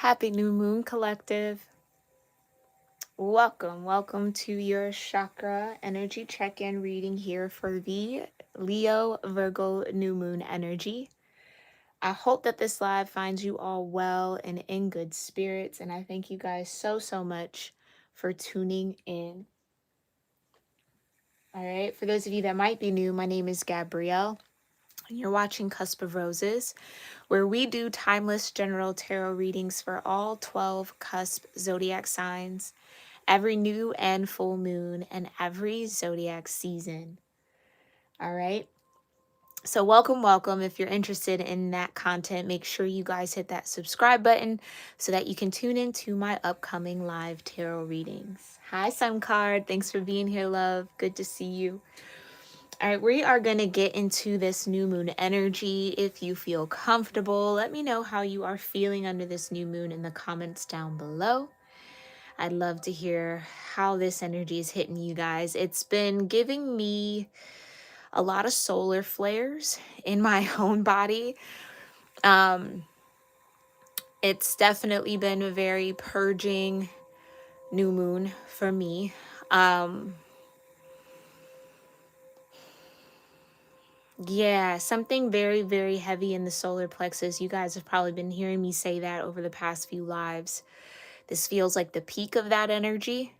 Happy New Moon Collective. Welcome to your chakra energy check-in reading here for the Leo Virgo New Moon energy. I hope that this live finds you all well and in good spirits, and I thank you guys so much for tuning in. All right, for those of you that might be new, my name is Gabrielle, and you're watching Cusp of Roses, where we do timeless general tarot readings for all 12 cusp zodiac signs, every new and full moon, and every zodiac season. All right. So welcome. If you're interested in that content, make sure you guys hit that subscribe button so that you can tune into my upcoming live tarot readings. Hi, Sun Card. Thanks for being here, love. Good to see you. All right, we are going to get into this new moon energy. If you feel comfortable, let me know how you are feeling under this new moon in the comments down below. I'd love to hear how this energy is hitting you guys. It's been giving me a lot of solar flares in my own body. It's definitely been a very purging new moon for me. Yeah, something very heavy in the solar plexus. You guys have probably been hearing me say that over the past few lives. This feels like the peak of that energy.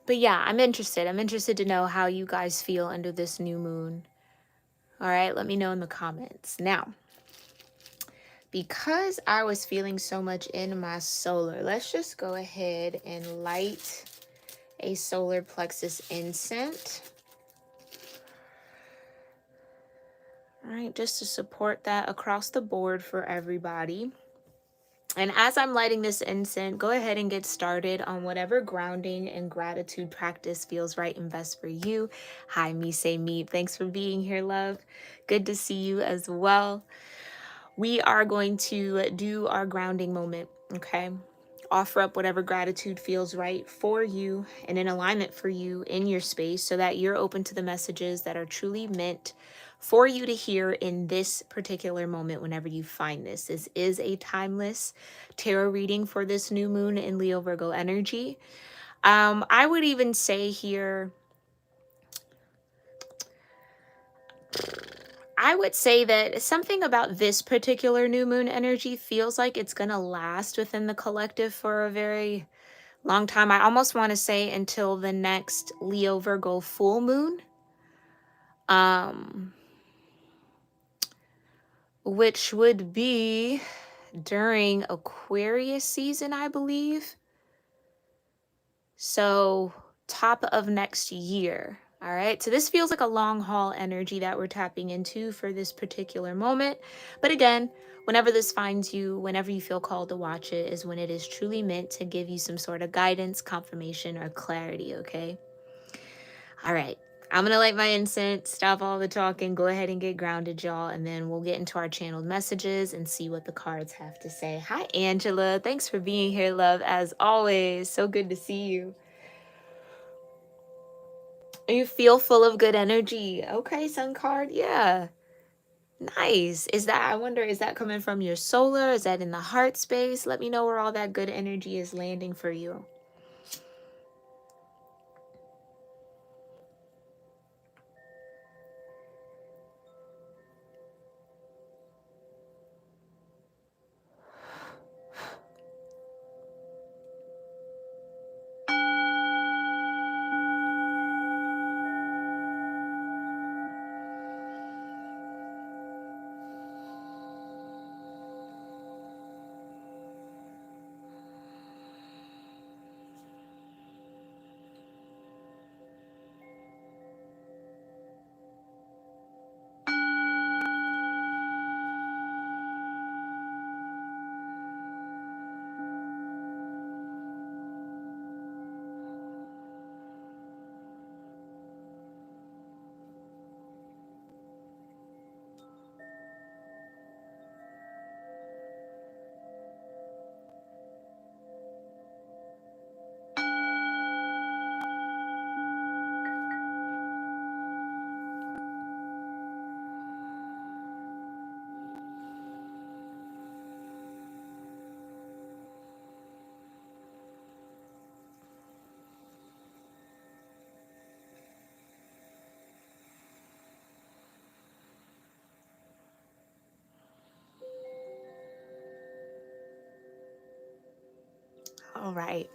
But yeah, I'm interested. I'm interested to know how you guys feel under this new moon. All right, let me know in the comments. Now, because I was feeling so much in my solar, let's just go ahead and light a solar plexus incense. All right, just to support that across the board for everybody. And as I'm lighting this incense, go ahead and get started on whatever grounding and gratitude practice feels right and best for you. Hi, me say me. Thanks for being here, love. Good to see you as well. We are going to do our grounding moment, okay? Offer up whatever gratitude feels right for you and in alignment for you in your space so that you're open to the messages that are truly meant for you to hear in this particular moment whenever you find this. This is a timeless tarot reading for this new moon in Leo Virgo energy. I would even say here, I would say that something about this particular new moon energy feels like it's going to last within the collective for a very long time. I almost want to say until the next Leo Virgo full moon. Which would be during Aquarius season, I believe. So top of next year. All right. So this feels like a long haul energy that we're tapping into for this particular moment. But again, whenever this finds you, whenever you feel called to watch it, is when it is truly meant to give you some sort of guidance, confirmation, or clarity. Okay. All right. I'm going to light my incense, stop all the talking, go ahead and get grounded, y'all, and then we'll get into our channeled messages and see what the cards have to say. Hi, Angela. Thanks for being here, love, as always. So good to see you. You feel full of good energy. Okay, sun card. Yeah. Nice. I wonder, is that coming from your solar? Is that in the heart space? Let me know where all that good energy is landing for you. All right.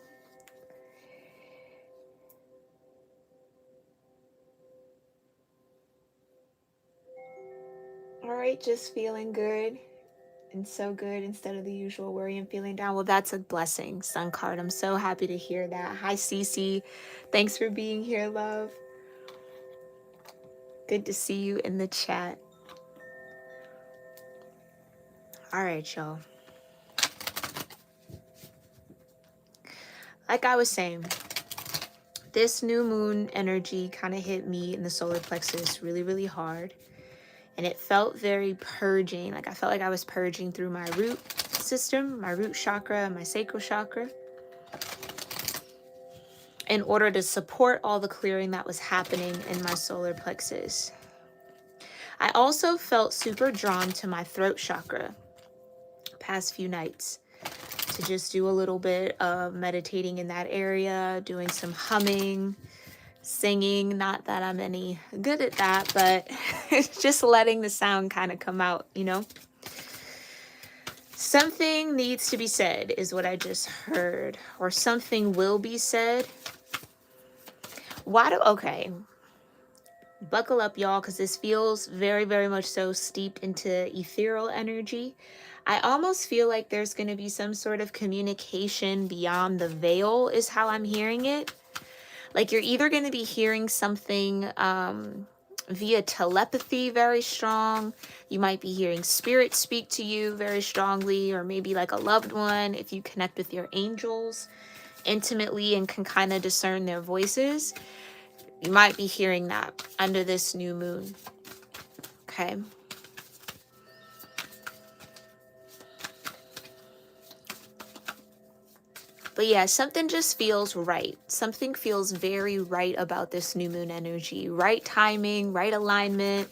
All right, just feeling good and so good instead of the usual worry and feeling down. Well, that's a blessing, Sun card. I'm so happy to hear that. Hi, Cece. Thanks for being here, love. Good to see you in the chat. All right, y'all. Like I was saying, this new moon energy kind of hit me in the solar plexus really, really hard. And it felt very purging. Like I felt like I was purging through my root system, my root chakra, my sacral chakra, in order to support all the clearing that was happening in my solar plexus. I also felt super drawn to my throat chakra past few nights, to just do a little bit of meditating in that area, doing some humming, singing. Not that I'm any good at that, but it's just letting the sound kind of come out, you know? Something needs to be said is what I just heard, or something will be said. Okay, buckle up, y'all, because this feels very, very much so steeped into ethereal energy. I almost feel like there's going to be some sort of communication beyond the veil, is how I'm hearing it. Like you're either going to be hearing something via telepathy very strong. You might be hearing spirit speak to you very strongly, or maybe like a loved one if you connect with your angels intimately and can kind of discern their voices. You might be hearing that under this new moon. Okay. But yeah, something just feels right. Something feels very right about this new moon energy. Right timing, right alignment,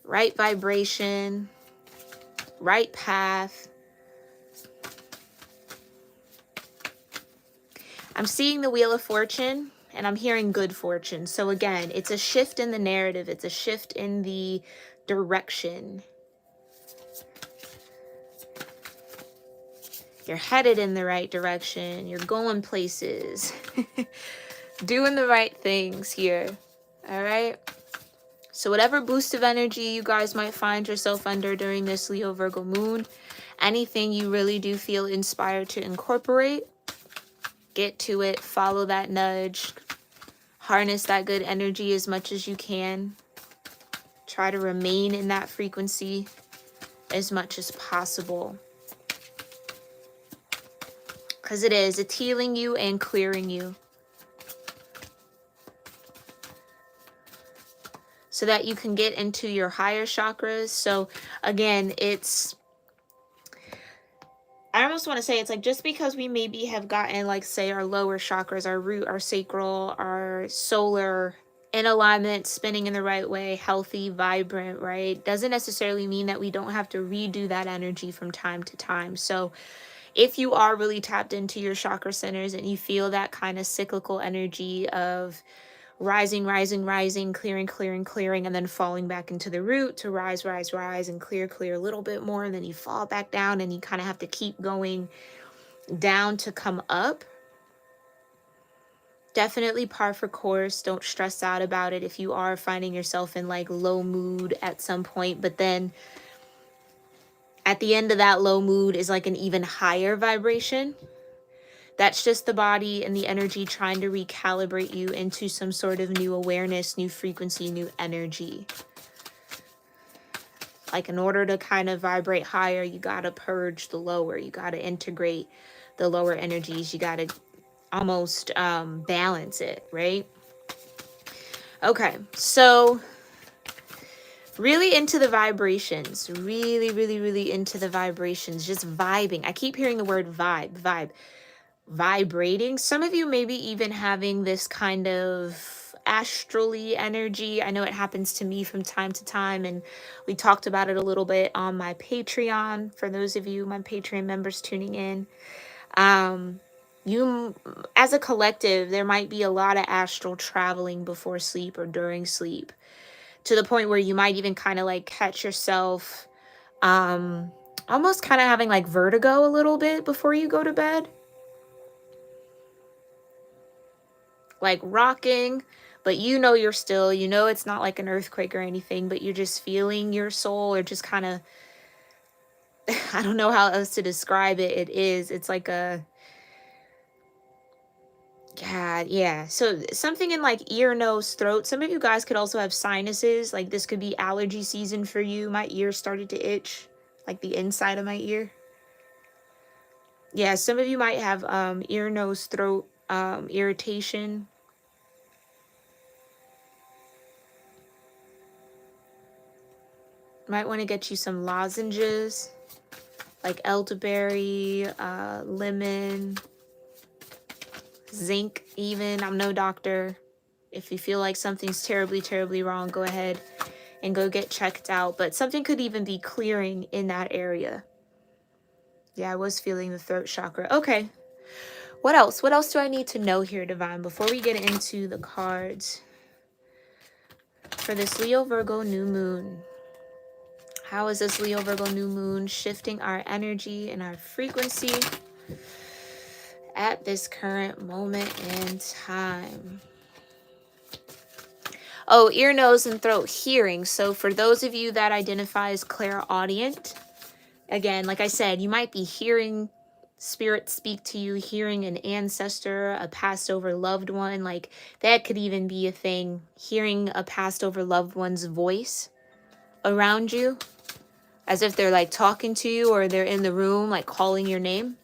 right vibration, right path. I'm seeing the Wheel of Fortune and I'm hearing good fortune. So again, it's a shift in the narrative. It's a shift in the direction. You're headed in the right direction. You're going places. Doing the right things here. All right. So whatever boost of energy you guys might find yourself under during this Leo Virgo moon, anything you really do feel inspired to incorporate, get to it, follow that nudge, harness that good energy as much as you can. Try to remain in that frequency as much as possible. Because it's healing you and clearing you. So that you can get into your higher chakras. So again, I almost want to say it's like just because we maybe have gotten like say our lower chakras, our root, our sacral, our solar in alignment, spinning in the right way, healthy, vibrant, right? Doesn't necessarily mean that we don't have to redo that energy from time to time. So if you are really tapped into your chakra centers and you feel that kind of cyclical energy of rising, clearing, and then falling back into the root to rise, and clear a little bit more, and then you fall back down and you kind of have to keep going down to come up. Definitely par for course. Don't stress out about it if you are finding yourself in like low mood at some point, but then at the end of that low mood is like an even higher vibration. That's just the body and the energy trying to recalibrate you into some sort of new awareness, new frequency, new energy. Like in order to kind of vibrate higher, you got to purge the lower. You got to integrate the lower energies. You got to almost balance it, right? Okay, so really into the vibrations. Really into the vibrations. Just vibing. I keep hearing the word vibe. Vibrating. Some of you maybe even having this kind of astrally energy. I know it happens to me from time to time, and we talked about it a little bit on my Patreon for those of you, my Patreon members tuning in. You as a collective, there might be a lot of astral traveling before sleep or during sleep, to the point where you might even kind of like catch yourself almost kind of having like vertigo a little bit before you go to bed. Like rocking, but you know you're still, you know it's not like an earthquake or anything, but you're just feeling your soul, or just kind of, I don't know how else to describe it. It's like a, God, yeah. So something in like ear, nose, throat. Some of you guys could also have sinuses. Like this could be allergy season for you. My ear started to itch, like the inside of my ear. Yeah, some of you might have ear, nose, throat irritation. Might want to get you some lozenges, like elderberry, lemon, zinc even. I'm no doctor. If you feel like something's terribly, terribly wrong, go ahead and go get checked out. But something could even be clearing in that area. Yeah, I was feeling the throat chakra. Okay. What else? What else do I need to know here, Divine, before we get into the cards for this Leo Virgo new moon? How is this Leo Virgo new moon shifting our energy and our frequency at this current moment in time? Oh, ear, nose, and throat hearing. So for those of you that identify as clairaudient, again, like I said, you might be hearing spirit speak to you, hearing an ancestor, a passed over loved one. Like that could even be a thing, hearing a passed over loved one's voice around you, as if they're like talking to you, or they're in the room like calling your name.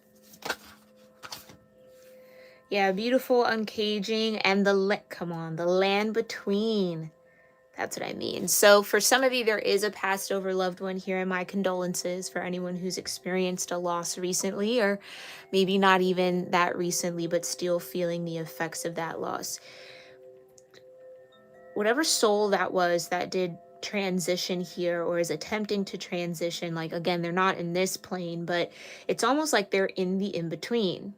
Yeah, beautiful uncaging, and the come on, the land between. That's what I mean. So for some of you, there is a passed over loved one here, and my condolences for anyone who's experienced a loss recently, or maybe not even that recently, but still feeling the effects of that loss. Whatever soul that was that did transition here, or is attempting to transition, like again, they're not in this plane, but it's almost like they're in the in-between.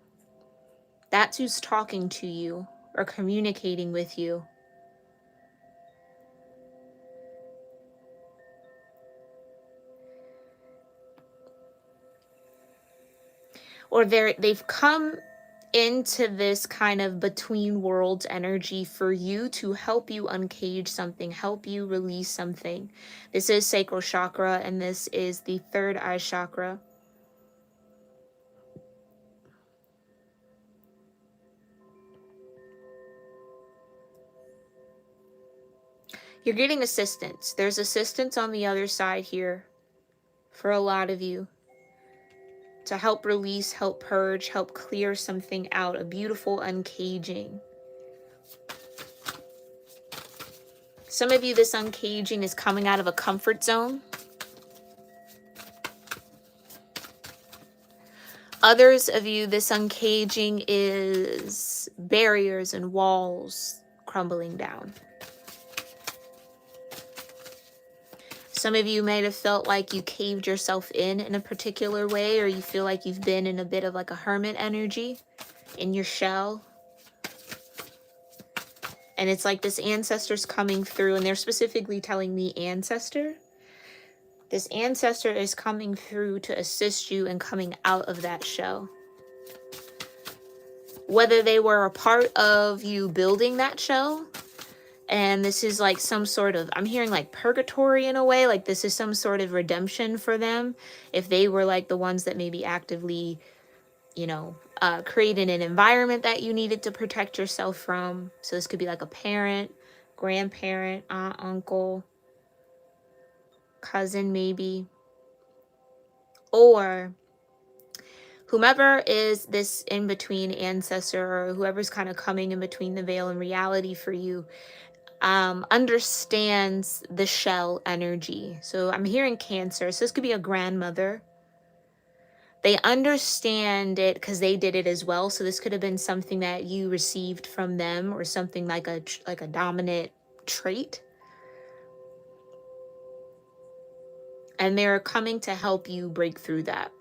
That's who's talking to you or communicating with you. Or they've come into this kind of between worlds energy for you to help you uncage something, help you release something. This is sacral chakra, and this is the third eye chakra. You're getting assistance. There's assistance on the other side here for a lot of you to help release, help purge, help clear something out, a beautiful uncaging. Some of you, this uncaging is coming out of a comfort zone. Others of you, this uncaging is barriers and walls crumbling down. Some of you might have felt like you caved yourself in a particular way, or you feel like you've been in a bit of like a hermit energy in your shell. And it's like this ancestor's coming through, and they're specifically telling me ancestor. This ancestor is coming through to assist you in coming out of that shell. Whether they were a part of you building that shell, and this is like some sort of, I'm hearing like purgatory in a way, like this is some sort of redemption for them. If they were like the ones that maybe actively, you know, created an environment that you needed to protect yourself from. So this could be like a parent, grandparent, aunt, uncle, cousin maybe. Or whomever is this in-between ancestor, or whoever's kind of coming in between the veil and reality for you, understands the shell energy. So I'm hearing Cancer. So this could be a grandmother. They understand it because they did it as well. So this could have been something that you received from them, or something like a dominant trait. And they're coming to help you break through that.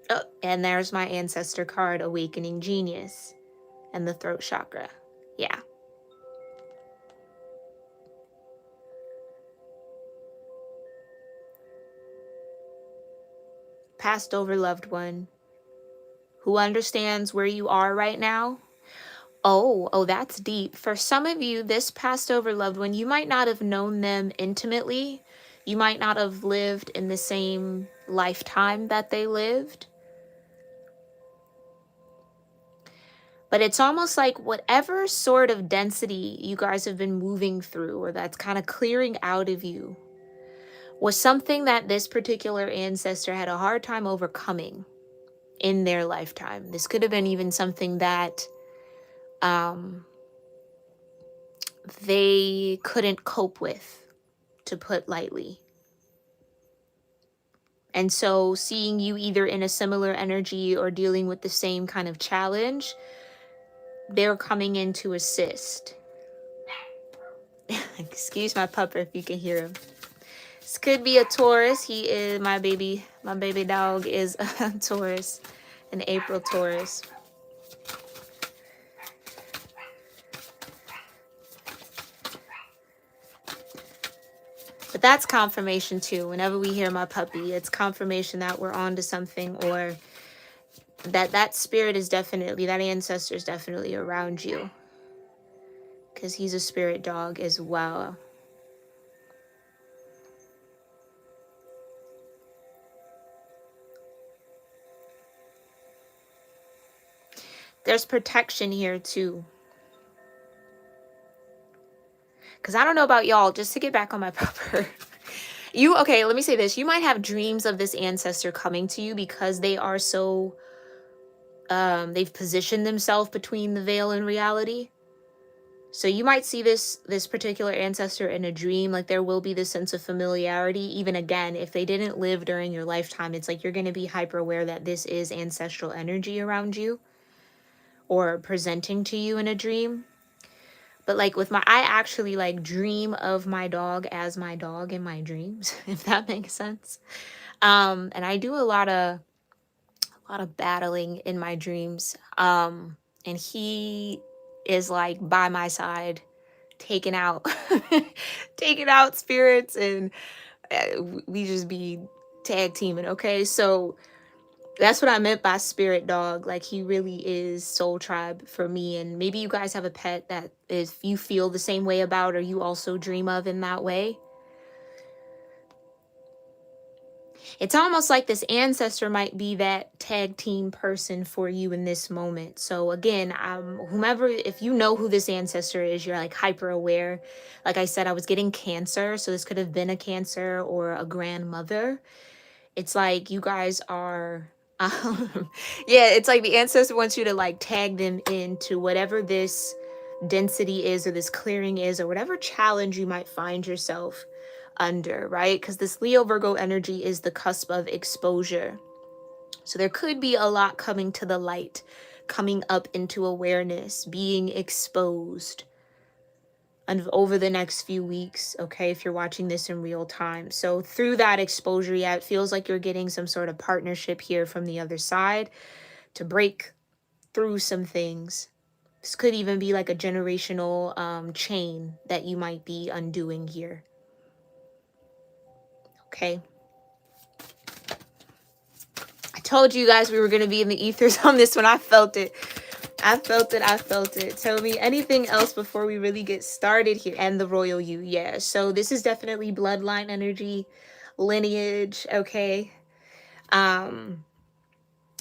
Oh, and there's my ancestor card, Awakening Genius, and the throat chakra. Yeah. passed over loved one who understands where you are right now. Oh, that's deep. For some of you, this passed over loved one, you might not have known them intimately. You might not have lived in the same lifetime that they lived. But it's almost like whatever sort of density you guys have been moving through, or that's kind of clearing out of you, was something that this particular ancestor had a hard time overcoming in their lifetime. This could have been even something that they couldn't cope with, to put lightly. And so seeing you either in a similar energy or dealing with the same kind of challenge, they're coming in to assist. Excuse my pupper if you can hear him. This could be a Taurus. He is my baby dog is a Taurus, an April Taurus. But that's confirmation too. Whenever we hear my puppy, it's confirmation that we're on to something, or that spirit is definitely, that ancestor is definitely around you, because he's a spirit dog as well. There's protection here too. Because I don't know about y'all, just to get back on my pupper. Okay, let me say this. You might have dreams of this ancestor coming to you because they are so, they've positioned themselves between the veil and reality. So you might see this particular ancestor in a dream. Like, there will be this sense of familiarity. Even again, if they didn't live during your lifetime, it's like you're going to be hyper aware that this is ancestral energy around you or presenting to you in a dream. But like I actually like dream of my dog as my dog in my dreams, if that makes sense. And I do a lot of battling in my dreams. And he is like by my side, taking out spirits, and we just be tag teaming. Okay, so that's what I meant by spirit dog. Like, he really is soul tribe for me. And maybe you guys have a pet that is, you feel the same way about, or you also dream of in that way. It's almost like this ancestor might be that tag team person for you in this moment. So again, whomever, if you know who this ancestor is, you're like hyper aware. Like I said, I was getting Cancer, so this could have been a Cancer or a grandmother. It's like you guys are, yeah, it's like the ancestor wants you to like tag them into whatever this density is, or this clearing is, or whatever challenge you might find yourself under, right? Because this Leo Virgo energy is the cusp of exposure. So there could be a lot coming to the light, coming up into awareness, being exposed, and over the next few weeks, okay, if you're watching this in real time. So through that exposure, yeah, it feels like you're getting some sort of partnership here from the other side to break through some things. This could even be like a generational chain that you might be undoing here. Okay. I told you guys we were going to be in the ethers on this one. I felt it. Tell me anything else before we really get started here. And the royal you, yeah. So this is definitely bloodline energy, lineage, okay?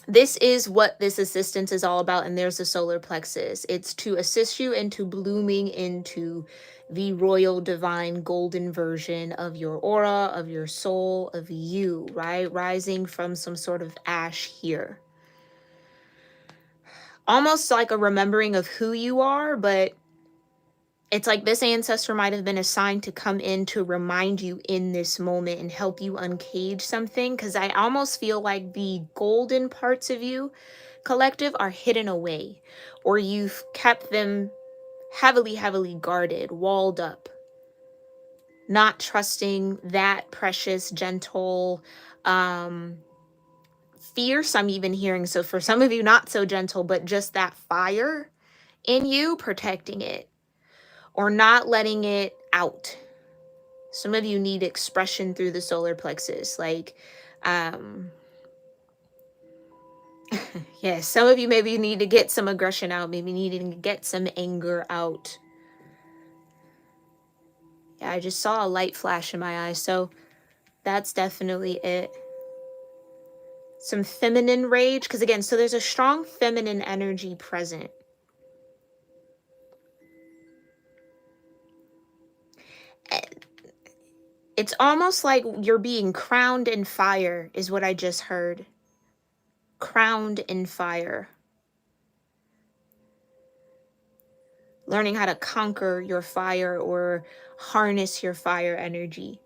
This is what this assistance is all about. And there's the solar plexus. It's to assist you into blooming into the royal, divine, golden version of your aura, of your soul, of you, right? Rising from some sort of ash here. Almost like a remembering of who you are, but it's like this ancestor might have been assigned to come in to remind you in this moment and help you uncage something. Because I almost feel like the golden parts of you, collective, are hidden away, or you've kept them heavily guarded, walled up, not trusting that precious, gentle, fierce, I'm even hearing. So for some of you, not so gentle, but just that fire in you, protecting it or not letting it out. Some of you need expression through the solar plexus. Like, Yeah, some of you maybe need to get some aggression out, maybe needing to get some anger out. Yeah, I just saw a light flash in my eyes, so that's definitely it. Some feminine rage, because again, so there's a strong feminine energy present. It's almost like you're being crowned in fire, is what I just heard. Crowned in fire. Learning how to conquer your fire or harness your fire energy.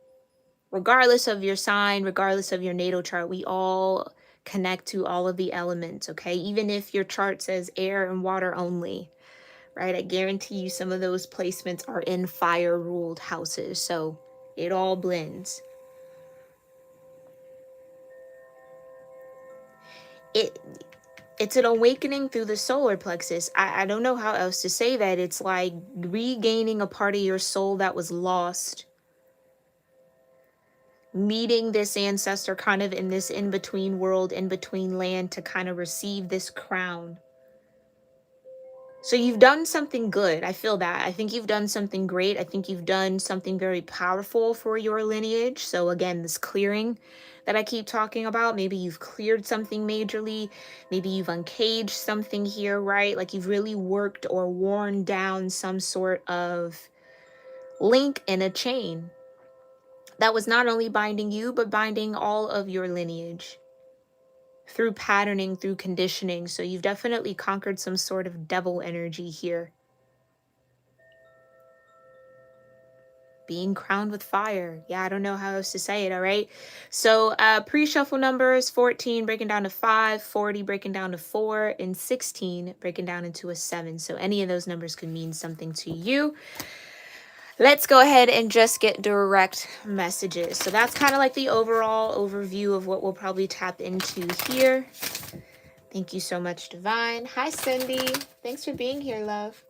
Regardless of your sign, regardless of your natal chart, we all connect to all of the elements, okay? Even if your chart says air and water only, right? I guarantee you some of those placements are in fire-ruled houses, so it all blends. It's an awakening through the solar plexus. I don't know how else to say that. It's like regaining a part of your soul that was lost. Meeting this ancestor kind of in this in-between world, in-between land to kind of receive this crown. So you've done something good. I feel that. I think you've done something great. I think you've done something very powerful for your lineage. So again, this clearing that I keep talking about, maybe you've cleared something majorly. Maybe you've uncaged something here, right? Like you've really worked or worn down some sort of link in a chain that was not only binding you, but binding all of your lineage through patterning, through conditioning. So you've definitely conquered some sort of devil energy here. Being crowned with fire. Yeah, I don't know how else to say it, all right? So pre-shuffle numbers, 14 breaking down to 5, 40 breaking down to 4, and 16 breaking down into a 7. So any of those numbers could mean something to you. Let's go ahead and just get direct messages. So that's kind of like the overall overview of what we'll probably tap into here. Thank you so much, Divine. Hi, Cindy. Thanks for being here, love.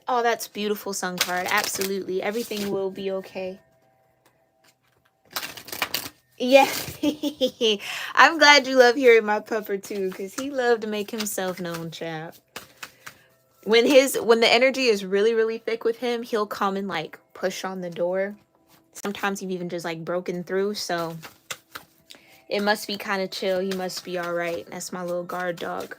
Oh, that's beautiful, Sun card. Absolutely. Everything will be okay. Yeah. I'm glad you love hearing my pupper too, because he loved to make himself known, chap. When the energy is really, really thick with him, he'll come and like push on the door. Sometimes he's even just like broken through, so it must be kind of chill. He must be all right. That's my little guard dog.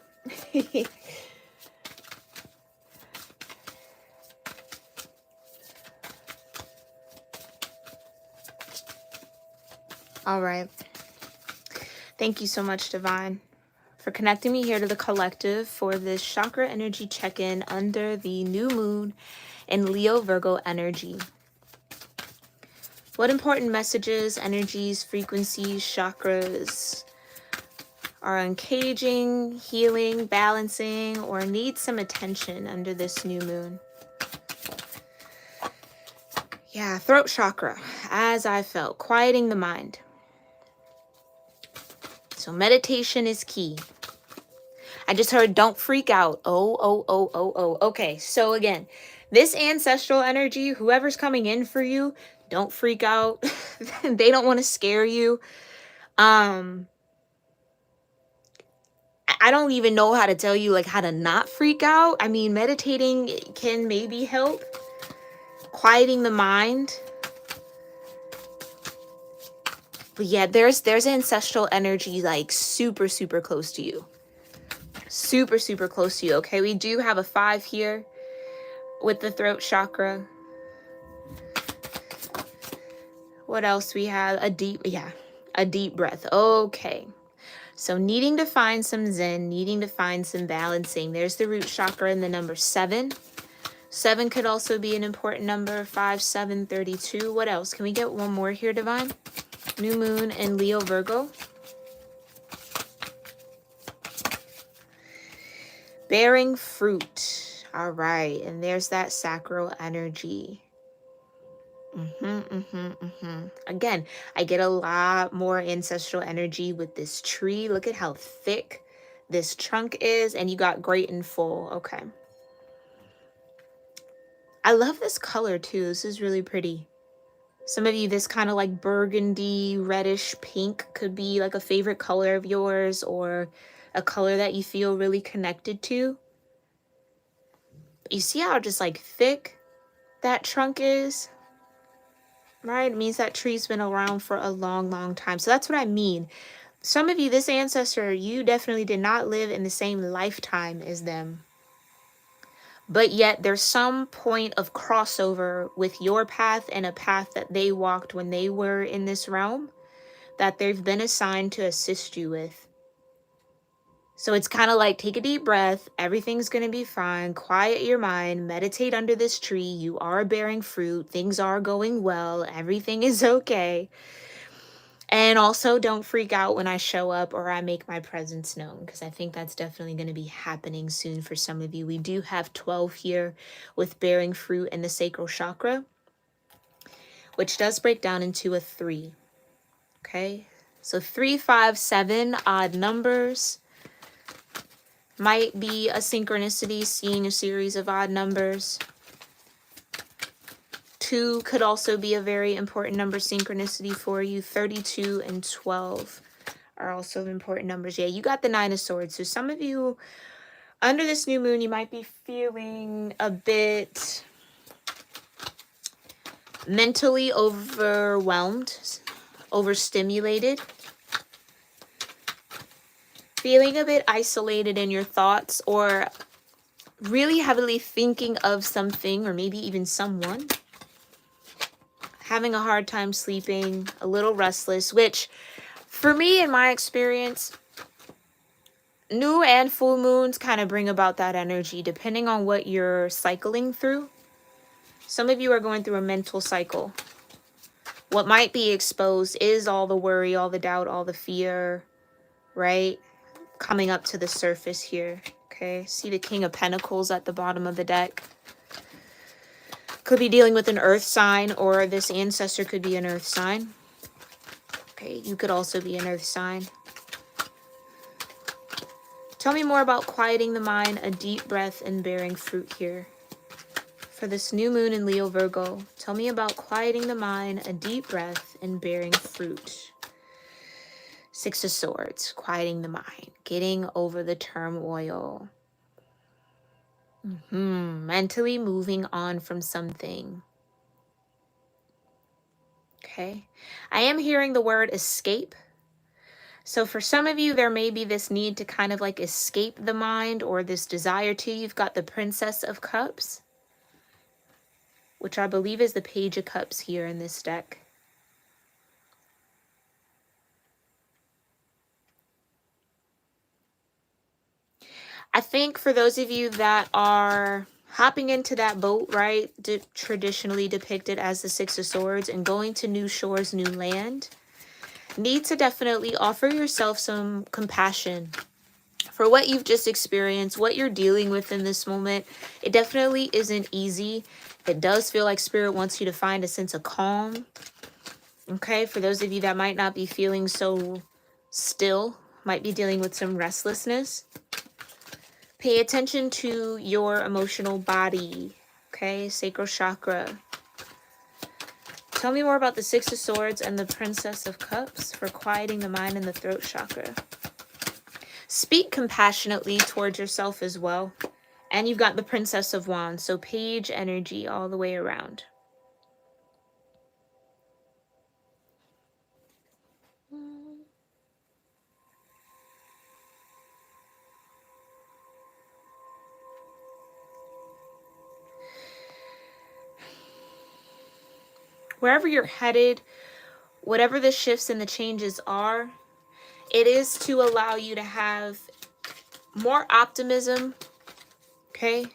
All right. Thank you so much, Divine, for connecting me here to the collective for this chakra energy check-in under the new moon in Leo Virgo energy. What important messages, energies, frequencies, chakras are uncaging, healing, balancing, or need some attention under this new moon? Yeah, throat chakra, as I felt, quieting the mind. So meditation is key. I just heard don't freak out. Oh. Okay, so again, this ancestral energy, whoever's coming in for you, don't freak out. They don't want to scare you. I don't even know how to tell you like how to not freak out. I mean, meditating can maybe help. Quieting the mind. But yeah, there's ancestral energy like super, super close to you. Super, super close to you, okay? We do have a 5 here with the throat chakra. What else we have? A deep breath. Okay. So needing to find some zen, needing to find some balancing. There's the root chakra and the number 7. 7 could also be an important number. 5, 7, 32. What else? Can we get one more here, Divine? New moon in Leo Virgo. Bearing fruit. All right. And there's that sacral energy. Again, I get a lot more ancestral energy with this tree. Look at how thick this trunk is. And you got great and full. Okay. I love this color too. This is really pretty. Some of you, this kind of like burgundy, reddish pink could be like a favorite color of yours, or a color that you feel really connected to. You see how just like thick that trunk is, right? It means that tree's been around for a long, long time. So that's what I mean. Some of you, this ancestor, you definitely did not live in the same lifetime as them. But yet there's some point of crossover with your path and a path that they walked when they were in this realm that they've been assigned to assist you with. So it's kind of like, take a deep breath. Everything's going to be fine. Quiet your mind. Meditate under this tree. You are bearing fruit. Things are going well. Everything is okay. And also don't freak out when I show up or I make my presence known, because I think that's definitely going to be happening soon for some of you. We do have 12 here with bearing fruit in the sacral chakra, which does break down into a 3. Okay. So 3, 5, 7, odd numbers. Might be a synchronicity, seeing a series of odd numbers. 2 could also be a very important number synchronicity for you. 32 and 12 are also important numbers. Yeah, you got the 9 of Swords. So some of you, under this new moon, you might be feeling a bit mentally overwhelmed, overstimulated. Feeling a bit isolated in your thoughts, or really heavily thinking of something or maybe even someone. Having a hard time sleeping, a little restless, which for me, in my experience, new and full moons kind of bring about that energy depending on what you're cycling through. Some of you are going through a mental cycle. What might be exposed is all the worry, all the doubt, all the fear, right? Coming up to the surface here. Okay, see the King of Pentacles at the bottom of the deck. Could be dealing with an earth sign, or this ancestor could be an earth sign. Okay, you could also be an earth sign. Tell me more about quieting the mind, a deep breath, and bearing fruit here. For this new moon in Leo Virgo, tell me about quieting the mind, a deep breath, and bearing fruit. 6 of Swords, quieting the mind, getting over the turmoil. Mentally moving on from something. Okay. I am hearing the word escape. So for some of you, there may be this need to kind of like escape the mind, or this desire to. You've got the Princess of Cups, which I believe is the Page of Cups here in this deck. I think for those of you that are hopping into that boat, right, traditionally depicted as the 6 of Swords, and going to new shores, new land, need to definitely offer yourself some compassion for what you've just experienced, what you're dealing with in this moment. It definitely isn't easy. It does feel like Spirit wants you to find a sense of calm. Okay, for those of you that might not be feeling so still, might be dealing with some restlessness. Pay attention to your emotional body, okay? Sacral chakra. Tell me more about the 6 of Swords and the Princess of Cups for quieting the mind and the throat chakra. Speak compassionately towards yourself as well. And you've got the Princess of Wands, so page energy all the way around. Wherever you're headed, whatever the shifts and the changes are, it is to allow you to have more optimism, okay?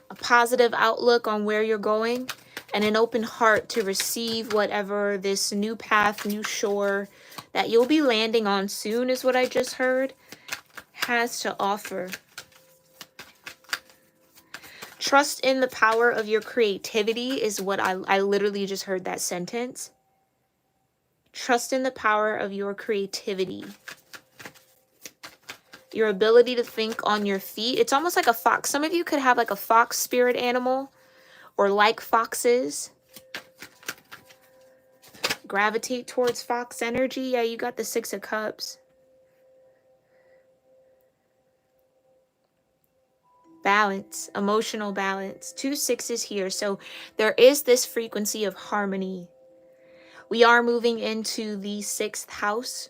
A positive outlook on where you're going, and an open heart to receive whatever this new path, new shore that you'll be landing on soon, is what I just heard, has to offer. Trust in the power of your creativity is what I literally just heard that sentence. Trust in the power of your creativity. Your ability to think on your feet. It's almost like a fox. Some of you could have like a fox spirit animal, or like foxes. gravitate towards fox energy. Yeah, you got the Six of Cups. Balance, emotional balance. 2 6s here. So there is this frequency of harmony. We are moving into the 6th house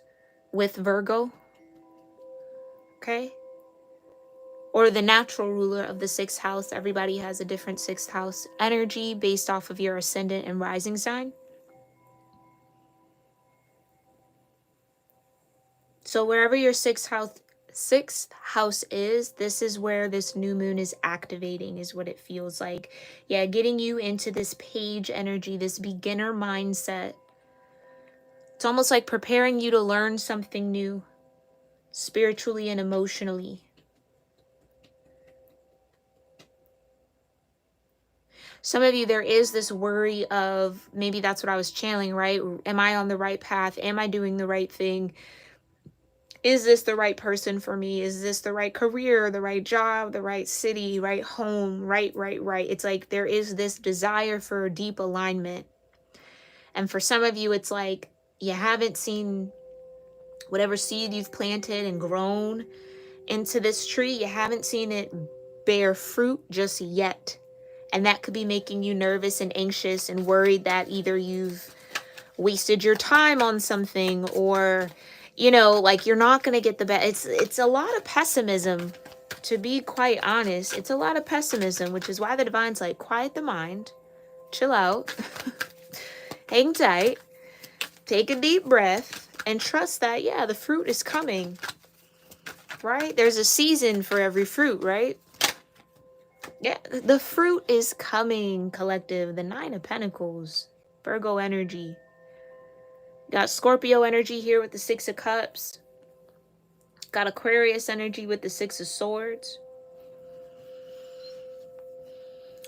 with Virgo. Okay? Or the natural ruler of the 6th house. Everybody has a different 6th house energy based off of your ascendant and rising sign. So wherever your sixth house is, this is where this new moon is activating, is what it feels like. Yeah, getting you into this page energy, this beginner mindset. It's almost like preparing you to learn something new, spiritually and emotionally. Some of you, there is this worry of, maybe that's what I was channeling, right? Am I on the right path? Am I doing the right thing? Is this the right person for me? Is this the right career, the right job, the right city, right home, right? It's like there is this desire for deep alignment. And for some of you, it's like you haven't seen whatever seed you've planted and grown into this tree. You haven't seen it bear fruit just yet. And that could be making you nervous and anxious and worried that either you've wasted your time on something, or you know, like you're not going to get the best. It's a lot of pessimism, to be quite honest. It's a lot of pessimism, which is why the divine's like, quiet the mind, chill out, hang tight, take a deep breath, and trust that, yeah, the fruit is coming, right? There's a season for every fruit, right? Yeah, the fruit is coming, collective. The 9 of Pentacles, Virgo energy. Got Scorpio energy here with the 6 of Cups. Got Aquarius energy with the 6 of Swords.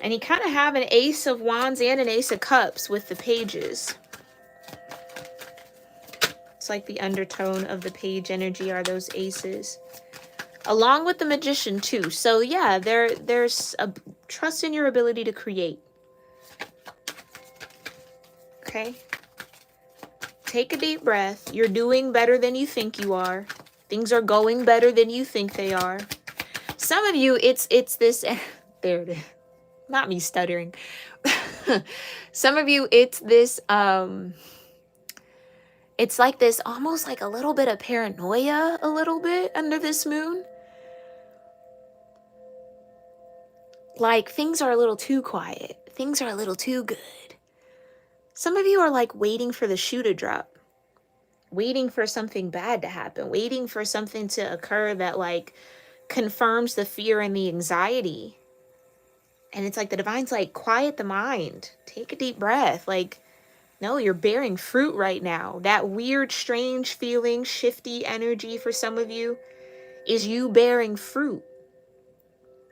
And you kind of have an Ace of Wands and an Ace of Cups with the pages. It's like the undertone of the page energy are those aces. Along with the Magician too. So yeah, there's a trust in your ability to create. Okay? Take a deep breath. You're doing better than you think you are. Things are going better than you think they are. Some of you, it's this, there it is. Not me stuttering. Some of you, it's this, it's like this, almost like a little bit of paranoia, a little bit under this moon. Like things are a little too quiet. Things are a little too good. Some of you are like waiting for the shoe to drop. Waiting for something bad to happen, waiting for something to occur that like confirms the fear and the anxiety. And it's like the divine's like, quiet the mind, take a deep breath. Like, no, you're bearing fruit right now. That weird, strange feeling, shifty energy for some of you is you bearing fruit.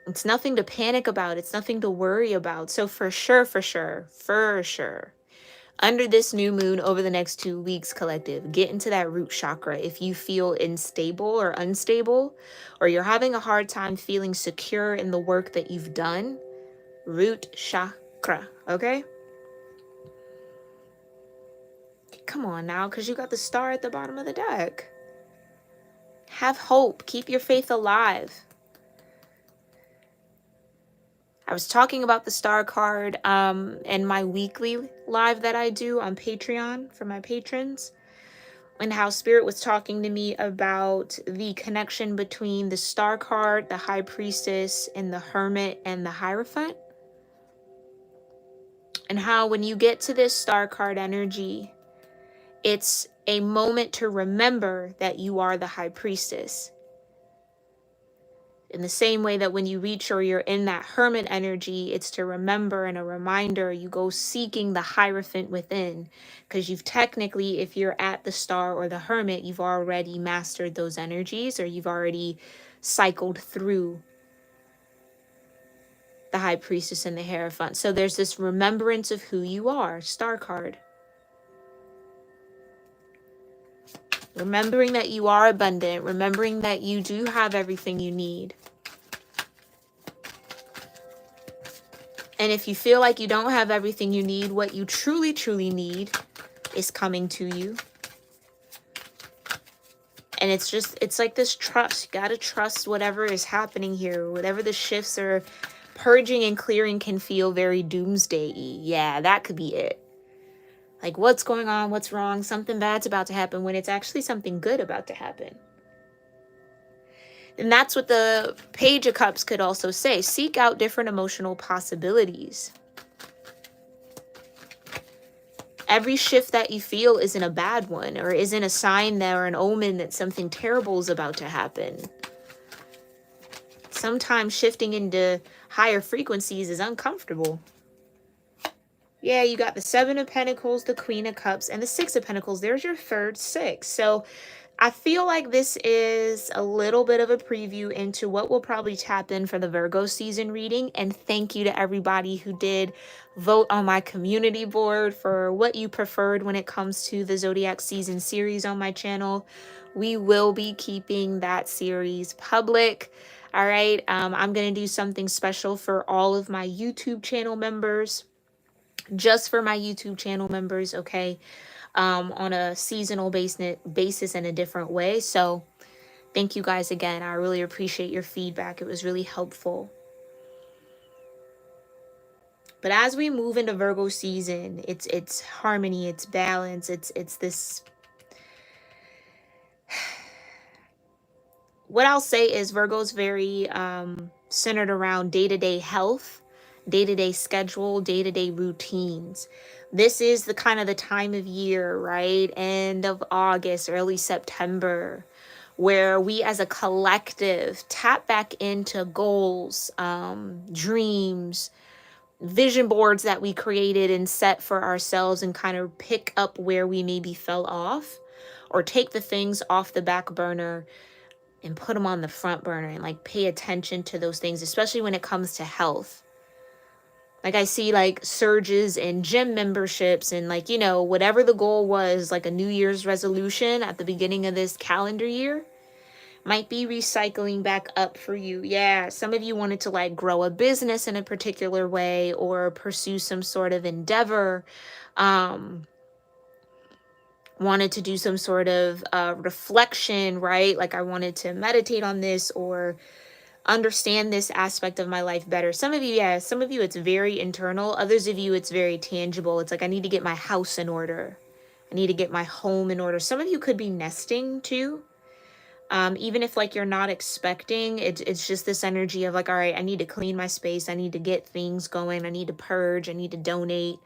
It's nothing to panic about. It's nothing to worry about. So for sure, under this new moon over the next 2 weeks, collective, get into that root chakra. If you feel unstable or unstable, or you're having a hard time feeling secure in the work that you've done, root chakra, okay? Come on now, because you got the star at the bottom of the deck. Have hope. Keep your faith alive. I was talking about the star card in my weekly live that I do on Patreon for my patrons, and how Spirit was talking to me about the connection between the star card, the High Priestess, and the Hermit and the Hierophant. And how when you get to this star card energy, it's a moment to remember that you are the High Priestess. In the same way that when you reach or you're in that Hermit energy, it's to remember and a reminder, you go seeking the Hierophant within. Because you've technically, if you're at the Star or the Hermit, you've already mastered those energies, or you've already cycled through the High Priestess and the Hierophant. So there's this remembrance of who you are, star card. Remembering that you are abundant, remembering that you do have everything you need. And if you feel like you don't have everything you need, what you truly need is coming to you. And it's like this trust. You got to trust whatever is happening here. Whatever the shifts are purging and clearing can feel very doomsday-y. Yeah, that could be it. Like, what's going on? What's wrong? Something bad's about to happen when it's actually something good about to happen. And that's what the Page of Cups could also say. Seek out different emotional possibilities. Every shift that you feel isn't a bad one, or isn't a sign that, or an omen that something terrible is about to happen. Sometimes shifting into higher frequencies is uncomfortable. Yeah, you got the Seven of Pentacles, the Queen of Cups, and the Six of Pentacles. There's your third six. So I feel like this is a little bit of a preview into what will probably tap in for the Virgo season reading. And thank you to everybody who did vote on my community board for what you preferred when it comes to the Zodiac season series on my channel. We will be keeping that series public. All right. I'm going to do something special for all of my YouTube channel members. Just for my YouTube channel members, okay, on a seasonal basis in a different way. So thank you guys again. I really appreciate your feedback. It was really helpful. But as we move into Virgo season, it's harmony, it's balance, it's this. What I'll say is Virgo's very centered around day-to-day health, day-to-day schedule, day-to-day routines. This is the kind of the time of year, right? End of August, early September, where we as a collective tap back into goals, dreams, vision boards that we created and set for ourselves, and kind of pick up where we maybe fell off, or take the things off the back burner and put them on the front burner, and like pay attention to those things, especially when it comes to health. Like I see like surges in gym memberships, and like, you know, whatever the goal was, like a New Year's resolution at the beginning of this calendar year might be recycling back up for you. Yeah, some of you wanted to like grow a business in a particular way, or pursue some sort of endeavor, wanted to do some sort of reflection, right? Like I wanted to meditate on this or understand this aspect of my life better. Some of you, yeah, some of you it's very internal. Others of you it's very tangible. It's like, I need to get my house in order. I need to get my home in order. Some of you could be nesting too. Even if like you're not expecting, it's just this energy of like, all right, I need to clean my space. I need to get things going. I need to purge. I need to donate.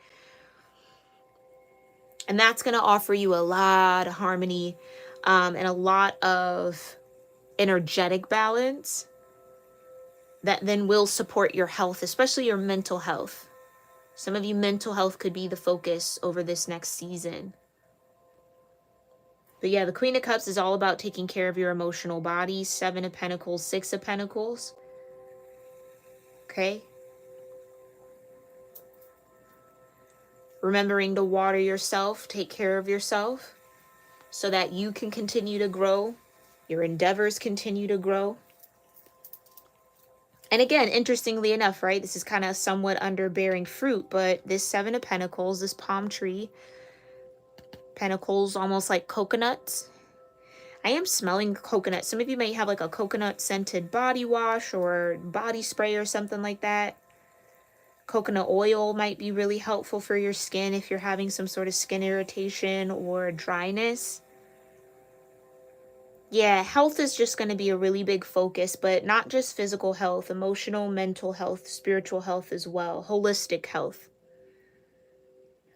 And that's going to offer you a lot of harmony, and a lot of energetic balance that then will support your health, especially your mental health. Some of you, mental health could be the focus over this next season. But yeah, the Queen of Cups is all about taking care of your emotional body. Seven of Pentacles, Six of Pentacles. Okay. Remembering to water yourself, take care of yourself, so that you can continue to grow, your endeavors continue to grow. And again, interestingly enough, right, this is kind of somewhat under bearing fruit, but this Seven of Pentacles, this palm tree, pentacles almost like coconuts. I am smelling coconut. Some of you may have like a coconut scented body wash or body spray or something like that. Coconut oil might be really helpful for your skin if you're having some sort of skin irritation or dryness. Yeah, health is just going to be a really big focus, but not just physical health, emotional, mental health, spiritual health as well, holistic health.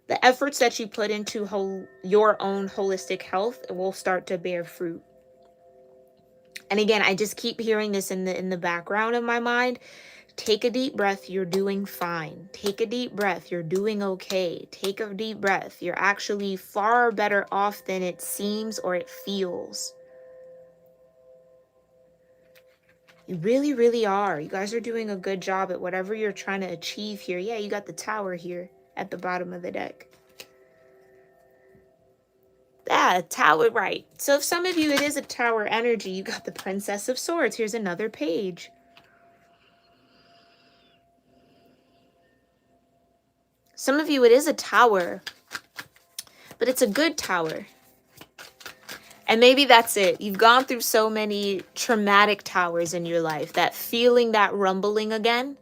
The efforts that you put into your own holistic health will start to bear fruit. And again, I just keep hearing this in the background of my mind. Take a deep breath. You're doing fine. Take a deep breath. You're doing okay. Take a deep breath. You're actually far better off than it seems or it feels. You really, really are. You guys are doing a good job at whatever you're trying to achieve here. Yeah, you got the Tower here at the bottom of the deck. Yeah, Tower, right. So if some of you, it is a Tower energy, you got the Princess of Swords. Here's another page. Some of you, it is a Tower. but it's a good tower. And maybe that's it. You've gone through so many traumatic towers in your life that feeling that rumbling again,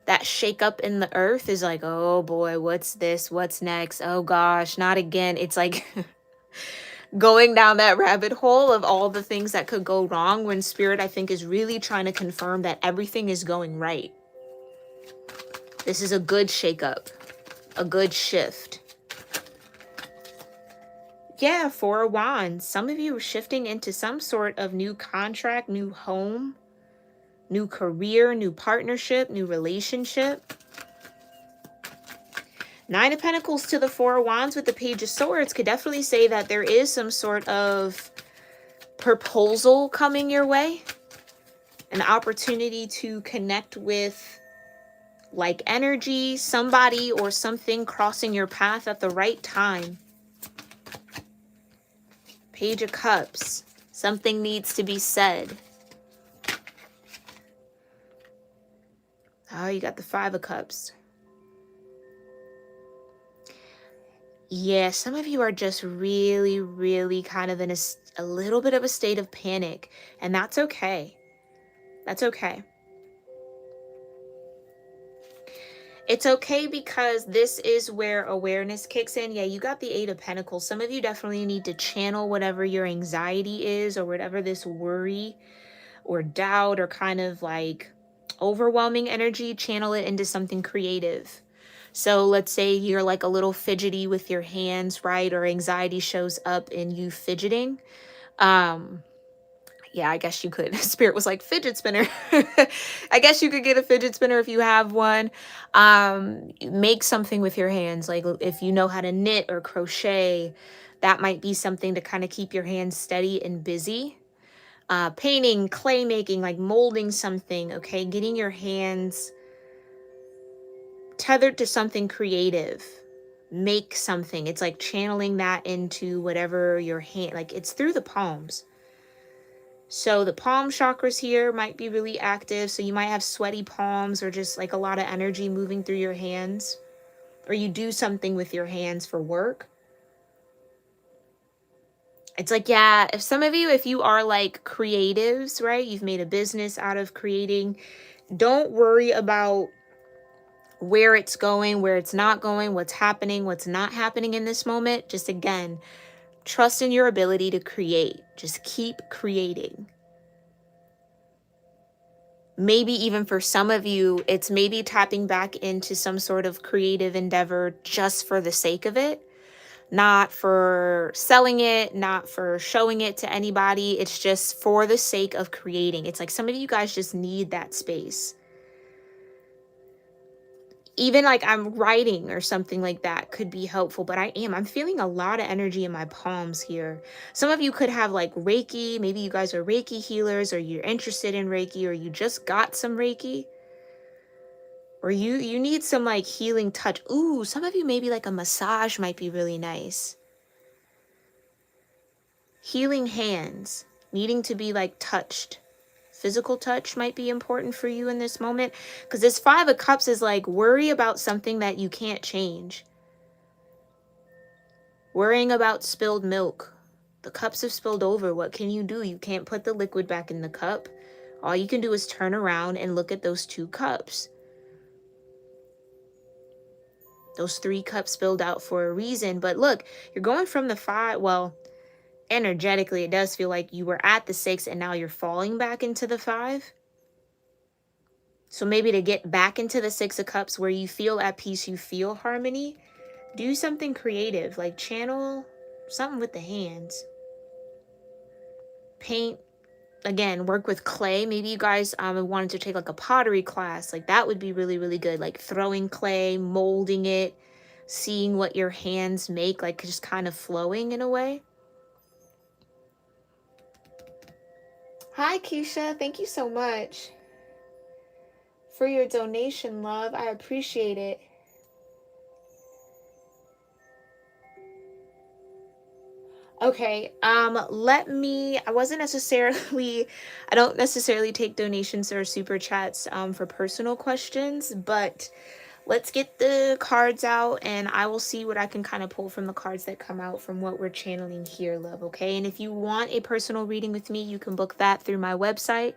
that shake up in the earth is like, oh boy, what's this? What's next? Oh gosh, not again. It's like going down that rabbit hole of all the things that could go wrong, when spirit, I think, is really trying to confirm that everything is going right. This is a good shakeup, a good shift. Yeah, Four of Wands. Some of you are shifting into some sort of new contract, new home, new career, new partnership, new relationship. Nine of Pentacles to the Four of Wands with the Page of Swords could definitely say that there is some sort of proposal coming your way. An opportunity to connect with like energy, somebody or something crossing your path at the right time. Page of Cups. Something needs to be said. Oh, you got the Five of Cups. Yeah, some of you are just really, really kind of in a little bit of a state of panic. And that's okay. That's okay. It's okay because this is where awareness kicks in. Yeah, you got the Eight of Pentacles. Some of you definitely need to channel whatever your anxiety is or whatever this worry or doubt or kind of like overwhelming energy, channel it into something creative. So let's say you're like a little fidgety with your hands, right? Or anxiety shows up in you fidgeting. Yeah, I guess you could. Spirit was like, fidget spinner. I guess you could get a fidget spinner if you have one. Make something with your hands. Like if you know how to knit or crochet, that might be something to kind of keep your hands steady and busy. Painting, clay making, like molding something, okay? Getting your hands tethered to something creative. Make something. It's like channeling that into whatever your hand, like it's through the palms. So the palm chakras here might be really active. So you might have sweaty palms or just like a lot of energy moving through your hands. Or you do something with your hands for work. It's like, yeah, if some of you, if you are like creatives, right? You've made a business out of creating. Don't worry about where it's going, where it's not going, what's happening, what's not happening in this moment. Just again, trust in your ability to create. Just keep creating. Maybe even for some of you, it's maybe tapping back into some sort of creative endeavor just for the sake of it. Not for selling it, not for showing it to anybody. It's just for the sake of creating. It's like some of you guys just need that space. Even like I'm writing or something like that could be helpful, but I'm feeling a lot of energy in my palms here. Some of you could have like Reiki. Maybe you guys are Reiki healers, or you're interested in Reiki, or you just got some Reiki, or you need some like healing touch. Ooh, some of you maybe like a massage might be really nice. Healing hands, needing to be like touched. Physical touch might be important for you in this moment, because this Five of Cups is like worry about something that you can't change. Worrying about spilled milk. The cups have spilled over. What can you do? You can't put the liquid back in the cup. All you can do is turn around and look at those two cups. Those three cups spilled out for a reason. But look, you're going from the five. Well, energetically, it does feel like you were at the six and now you're falling back into the five. So maybe to get back into the Six of Cups where you feel at peace, you feel harmony, do something creative, like channel something with the hands. Paint, again, work with clay. Maybe you guys wanted to take like a pottery class. Like that would be really, really good. Like throwing clay, molding it, seeing what your hands make, like just kind of flowing in a way. Hi, Keisha. Thank you so much for your donation, love. I appreciate it. Okay, I don't necessarily take donations or super chats for personal questions, but let's get the cards out, and I will see what I can kind of pull from the cards that come out from what we're channeling here, love, okay? And if you want a personal reading with me, you can book that through my website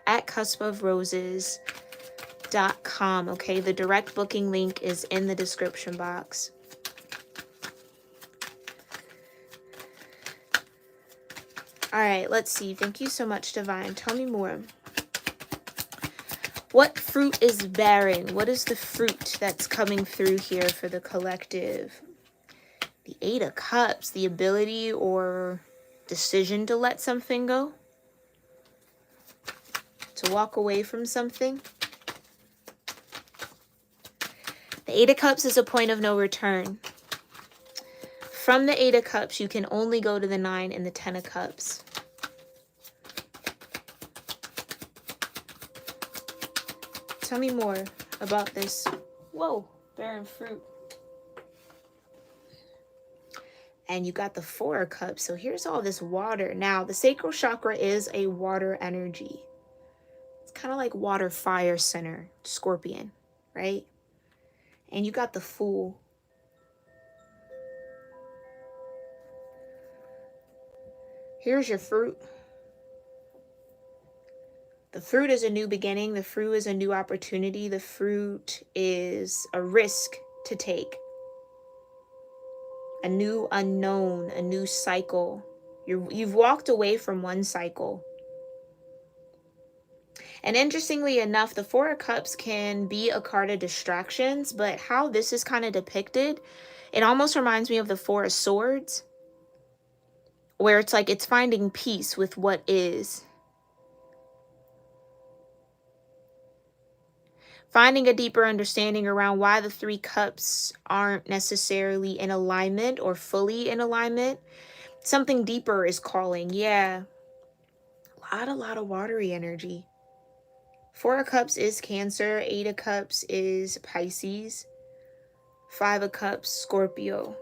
at cuspofroses.com, okay? The direct booking link is in the description box. All right, let's see. Thank you so much, Divine. Tell me more. What fruit is bearing? What is the fruit that's coming through here for the collective? The Eight of Cups, the ability or decision to let something go, to walk away from something. The Eight of Cups is a point of no return. From the Eight of Cups, you can only go to the Nine and the Ten of Cups. Tell me more about this. Whoa, bearing fruit. And you got the Four of Cups. So here's all this water. Now, the sacral chakra is a water energy. It's kind of like water, fire center, Scorpion, right? And you got the Fool. Here's your fruit. The fruit is a new beginning. The fruit is a new opportunity. The fruit is a risk to take. A new unknown, a new cycle. You've walked away from one cycle. And interestingly enough, the Four of Cups can be a card of distractions, but how this is kind of depicted, it almost reminds me of the Four of Swords, where it's like it's finding peace with what is. Finding a deeper understanding around why the Three Cups aren't necessarily in alignment or fully in alignment. Something deeper is calling. Yeah. A lot of watery energy. Four of Cups is Cancer. Eight of Cups is Pisces. Five of Cups, Scorpio.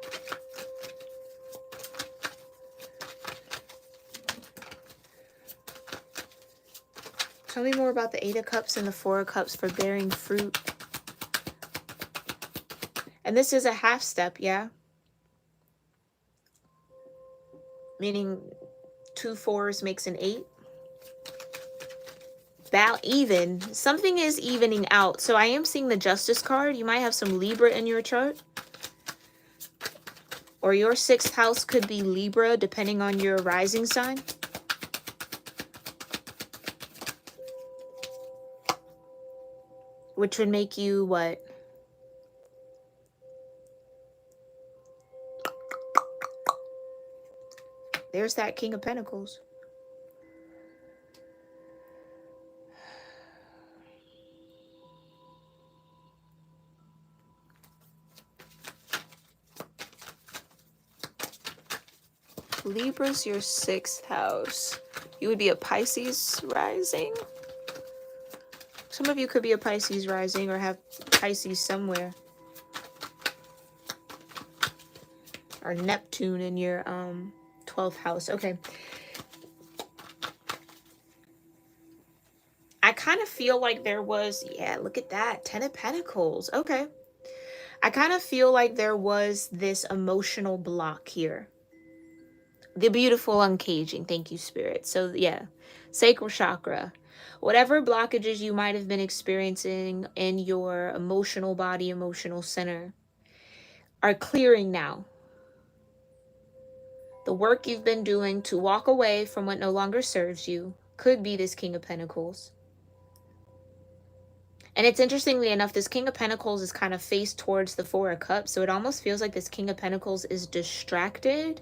Tell me more about the Eight of Cups and the Four of Cups for bearing fruit. And this is a half step, yeah? Meaning 2 4s makes an 8. About even. Something is evening out. So I am seeing the Justice card. You might have some Libra in your chart. Or your 6th house could be Libra, depending on your rising sign. Which would make you what? There's that King of Pentacles. Libra's your 6th house. You would be a Pisces rising. Some of you could be a Pisces rising or have Pisces somewhere. Or Neptune in your 12th house. Okay. I kind of feel like there was, yeah, look at that. 10 of Pentacles. Okay. I kind of feel like there was this emotional block here. The beautiful uncaging. Thank you, Spirit. So, yeah. Sacral chakra. Whatever blockages you might have been experiencing in your emotional body, emotional center, are clearing now. The work you've been doing to walk away from what no longer serves you could be this King of Pentacles. And it's interestingly enough, this King of Pentacles is kind of faced towards the Four of Cups. So it almost feels like this King of Pentacles is distracted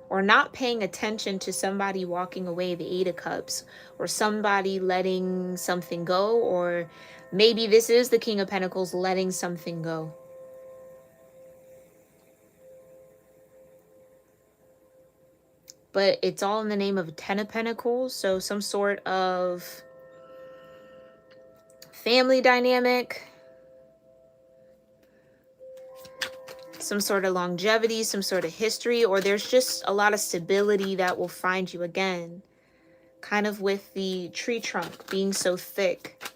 or not paying attention to somebody walking away, the Eight of Cups, or somebody letting something go, or maybe this is the King of Pentacles letting something go. But it's all in the name of 10 of Pentacles, so some sort of family dynamic, some sort of longevity, some sort of history, or there's just a lot of stability that will find you again. Kind of with the tree trunk being so thick.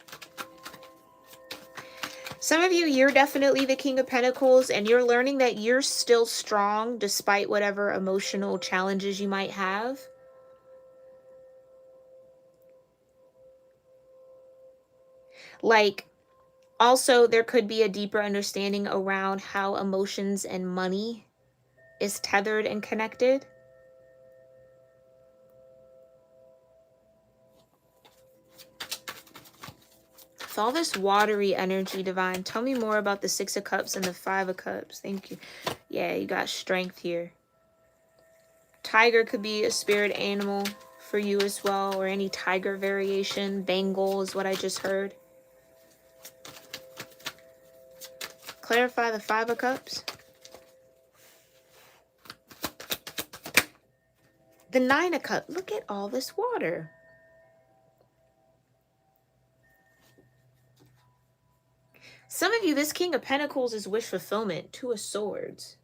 Some of you, you're definitely the King of Pentacles, and you're learning that you're still strong despite whatever emotional challenges you might have. Like, also, there could be a deeper understanding around how emotions and money is tethered and connected. With all this watery energy, Divine, tell me more about the Six of Cups and the Five of Cups. Thank you. Yeah, you got strength here. Tiger could be a spirit animal for you as well, or any tiger variation. Bengal is what I just heard. Clarify the Five of Cups. The Nine of Cups. Look at all this water. Some of you, this King of Pentacles is wish fulfillment. Two of Swords.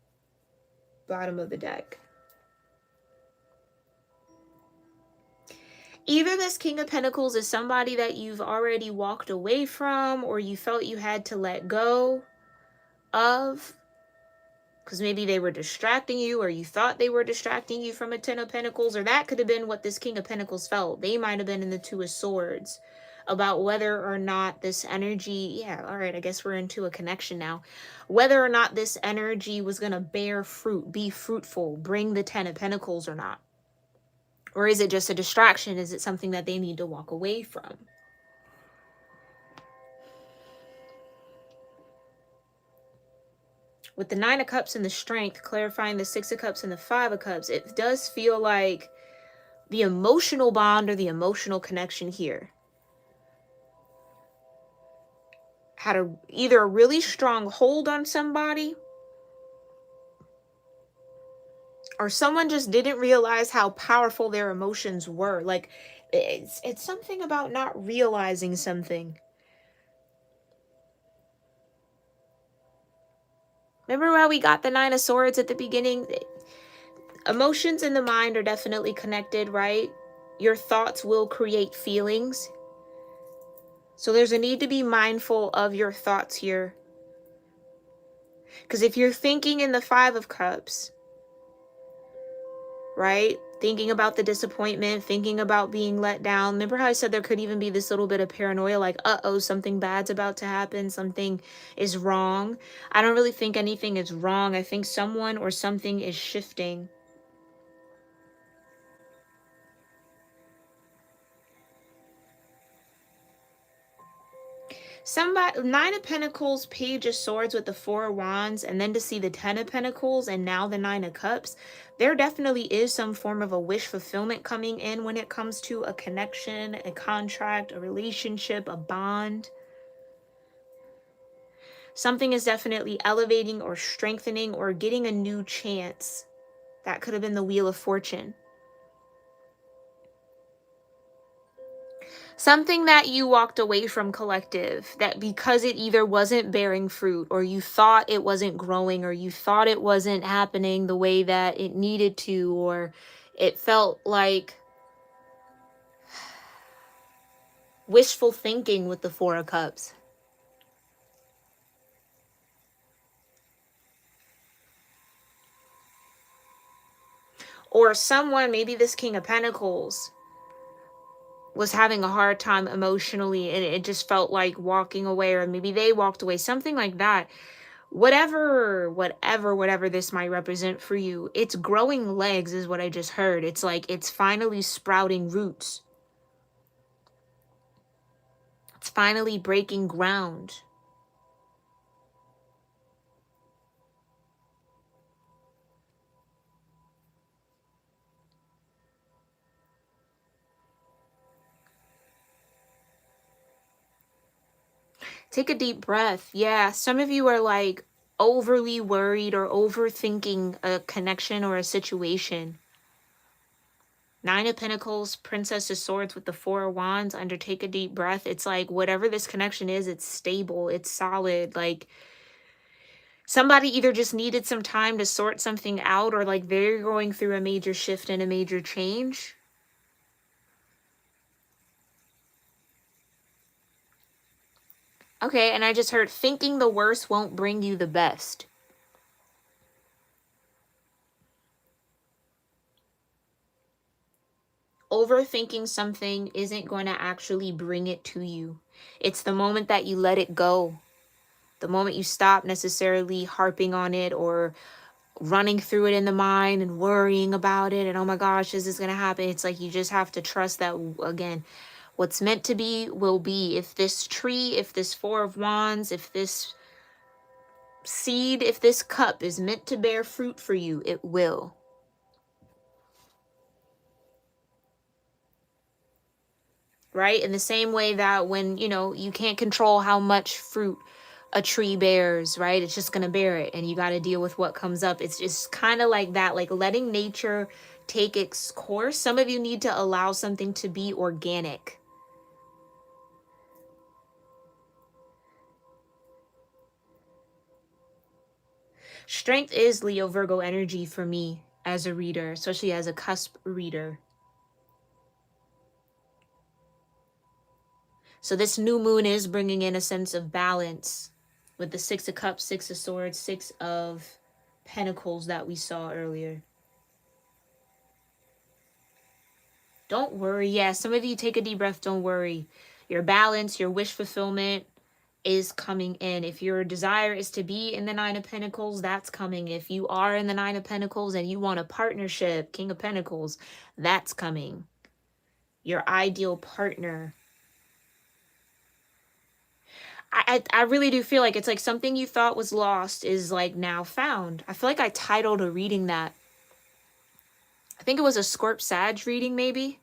Bottom of the deck. Either this King of Pentacles is somebody that you've already walked away from, or you felt you had to let go of, because maybe they were distracting you, or you thought they were distracting you from a Ten of Pentacles, or that could have been what this King of Pentacles felt. They might have been in the Two of Swords about whether or not this energy, yeah, all right, I guess we're into a connection now. Whether or not this energy was going to bear fruit, be fruitful, bring the Ten of Pentacles or not. Or is it just a distraction? Is it something that they need to walk away from? With the Nine of Cups and the Strength, clarifying the Six of Cups and the Five of Cups, it does feel like the emotional bond or the emotional connection here had either a really strong hold on somebody, or someone just didn't realize how powerful their emotions were. Like, it's something about not realizing something. Remember how we got the Nine of Swords at the beginning? Emotions and the mind are definitely connected, right? Your thoughts will create feelings. So there's a need to be mindful of your thoughts here. Because if you're thinking in the Five of Cups, right? Thinking about the disappointment, thinking about being let down. Remember how I said there could even be this little bit of paranoia, like, uh-oh, something bad's about to happen, something is wrong. I don't really think anything is wrong. I think someone or something is shifting. Somebody, Nine of Pentacles, Page of Swords with the Four of Wands, and then to see the Ten of Pentacles and now the Nine of Cups, there definitely is some form of a wish fulfillment coming in when it comes to a connection, a contract, a relationship, a bond. Something is definitely elevating or strengthening or getting a new chance. That could have been the Wheel of Fortune. Something that you walked away from, collective, that because it either wasn't bearing fruit, or you thought it wasn't growing, or you thought it wasn't happening the way that it needed to, or it felt like wishful thinking with the Four of Cups. Or someone, maybe this King of Pentacles, was having a hard time emotionally, and it just felt like walking away, or maybe they walked away, something like that. Whatever this might represent for you, it's growing legs is what I just heard. It's like it's finally sprouting roots. It's finally breaking ground. Take a deep breath. Yeah, some of you are like overly worried or overthinking a connection or a situation. Nine of Pentacles, Princess of Swords with the Four of Wands, take a deep breath. It's like whatever this connection is, it's stable, it's solid. Like somebody either just needed some time to sort something out, or like they're going through a major shift and a major change. Okay, and I just heard thinking the worst won't bring you the best. Overthinking something isn't going to actually bring it to you. It's the moment that you let it go. The moment you stop necessarily harping on it or running through it in the mind and worrying about it and, oh my gosh, is this going to happen? It's like you just have to trust that, again, what's meant to be will be. If this tree, if this Four of Wands, if this seed, if this cup is meant to bear fruit for you, it will. Right? In the same way that when, you can't control how much fruit a tree bears, right? It's just going to bear it and you got to deal with what comes up. It's just kind of like that, like letting nature take its course. Some of you need to allow something to be organic. Strength is Leo Virgo energy for me as a reader, especially as a cusp reader. So this new moon is bringing in a sense of balance with the Six of Cups, Six of Swords, Six of Pentacles that we saw earlier. Don't worry. Yeah, some of you take a deep breath. Don't worry. Your balance, your wish fulfillment is coming in. If your desire is to be in the Nine of Pentacles, that's coming. If you are in the Nine of Pentacles and you want a partnership, King of Pentacles, that's coming. Your ideal partner. I really do feel like it's like something you thought was lost is like now found. I feel like I titled a reading that. I think it was a Scorp Sag reading maybe.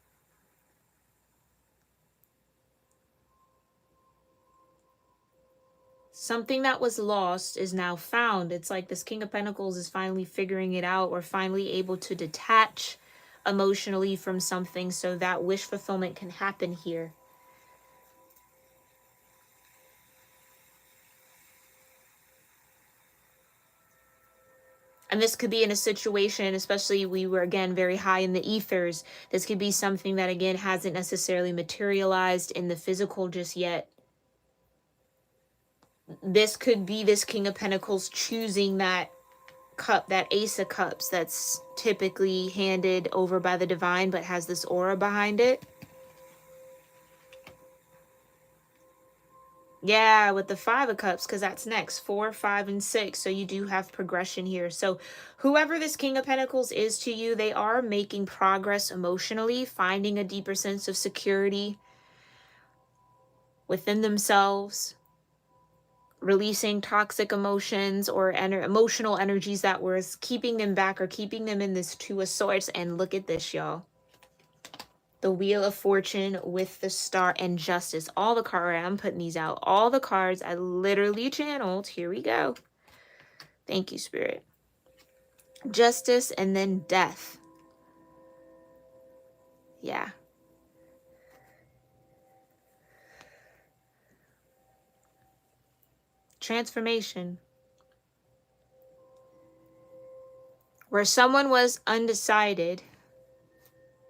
Something that was lost is now found. It's like this King of Pentacles is finally figuring it out or finally able to detach emotionally from something so that wish fulfillment can happen here. And this could be in a situation, especially we were, again, very high in the ethers. This could be something that, again, hasn't necessarily materialized in the physical just yet. This could be this King of Pentacles choosing that cup, that Ace of Cups that's typically handed over by the divine but has this aura behind it. Yeah, with the Five of Cups, because that's next. 4, 5, and 6. So you do have progression here. So whoever this King of Pentacles is to you, they are making progress emotionally, finding a deeper sense of security within themselves, releasing toxic emotions or emotional energies that were keeping them back or keeping them in this Two of Swords. And look at this, y'all. The Wheel of Fortune with the Star and Justice. All the cards, I'm putting these out. All the cards I literally channeled. Here we go. Thank you, Spirit. Justice and then Death. Yeah. Transformation. Where someone was undecided,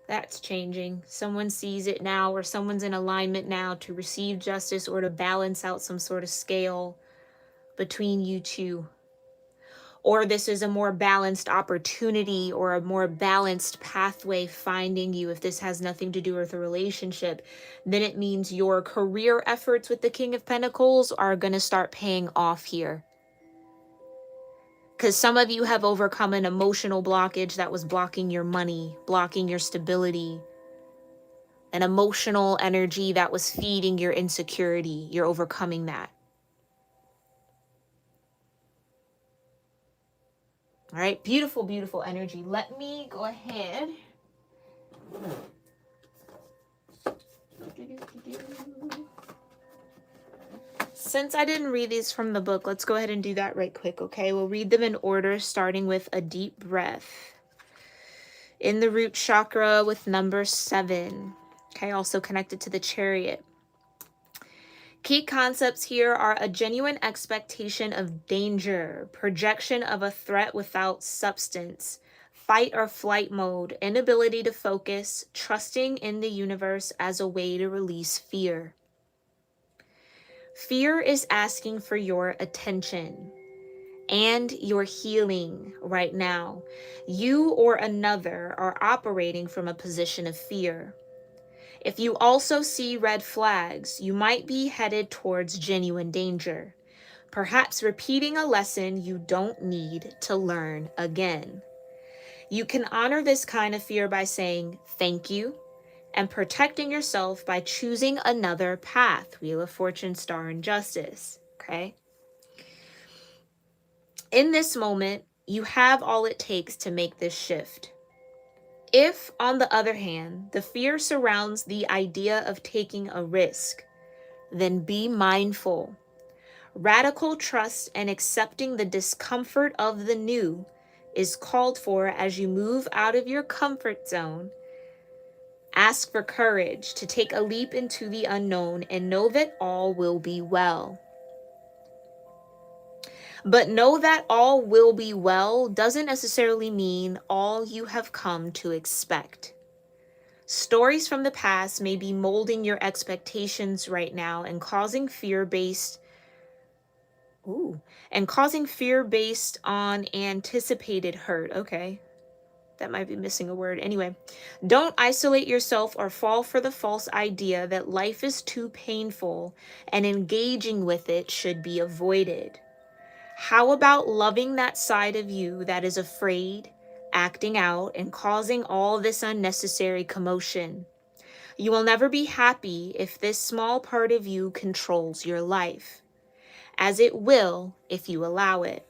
that's changing. Someone sees it now, or someone's in alignment now to receive justice or to balance out some sort of scale between you two. Or this is a more balanced opportunity or a more balanced pathway finding you. If this has nothing to do with a relationship, then it means your career efforts with the King of Pentacles are going to start paying off here. Because some of you have overcome an emotional blockage that was blocking your money, blocking your stability, an emotional energy that was feeding your insecurity. You're overcoming that. All right, beautiful, beautiful energy. Let me go ahead. Since I didn't read these from the book, let's go ahead and do that right quick, okay? We'll read them in order, starting with a deep breath. In the root chakra with number 7. Okay, also connected to the Chariot. Key concepts here are a genuine expectation of danger, projection of a threat without substance, fight or flight mode, inability to focus, trusting in the universe as a way to release fear. Fear is asking for your attention and your healing right now. You or another are operating from a position of fear. If you also see red flags, you might be headed towards genuine danger, perhaps repeating a lesson you don't need to learn again. You can honor this kind of fear by saying thank you and protecting yourself by choosing another path. Wheel of Fortune, Star, and Justice. Okay? In this moment, you have all it takes to make this shift. If, on the other hand, the fear surrounds the idea of taking a risk, then be mindful. Radical trust and accepting the discomfort of the new is called for as you move out of your comfort zone. Ask for courage to take a leap into the unknown and know that all will be well. But know that all will be well doesn't necessarily mean all you have come to expect. Stories from the past may be molding your expectations right now and causing fear based on anticipated hurt. Okay. That might be missing a word. Anyway, don't isolate yourself or fall for the false idea that life is too painful and engaging with it should be avoided. How about loving that side of you that is afraid, acting out, and causing all this unnecessary commotion? You will never be happy if this small part of you controls your life, as it will if you allow it.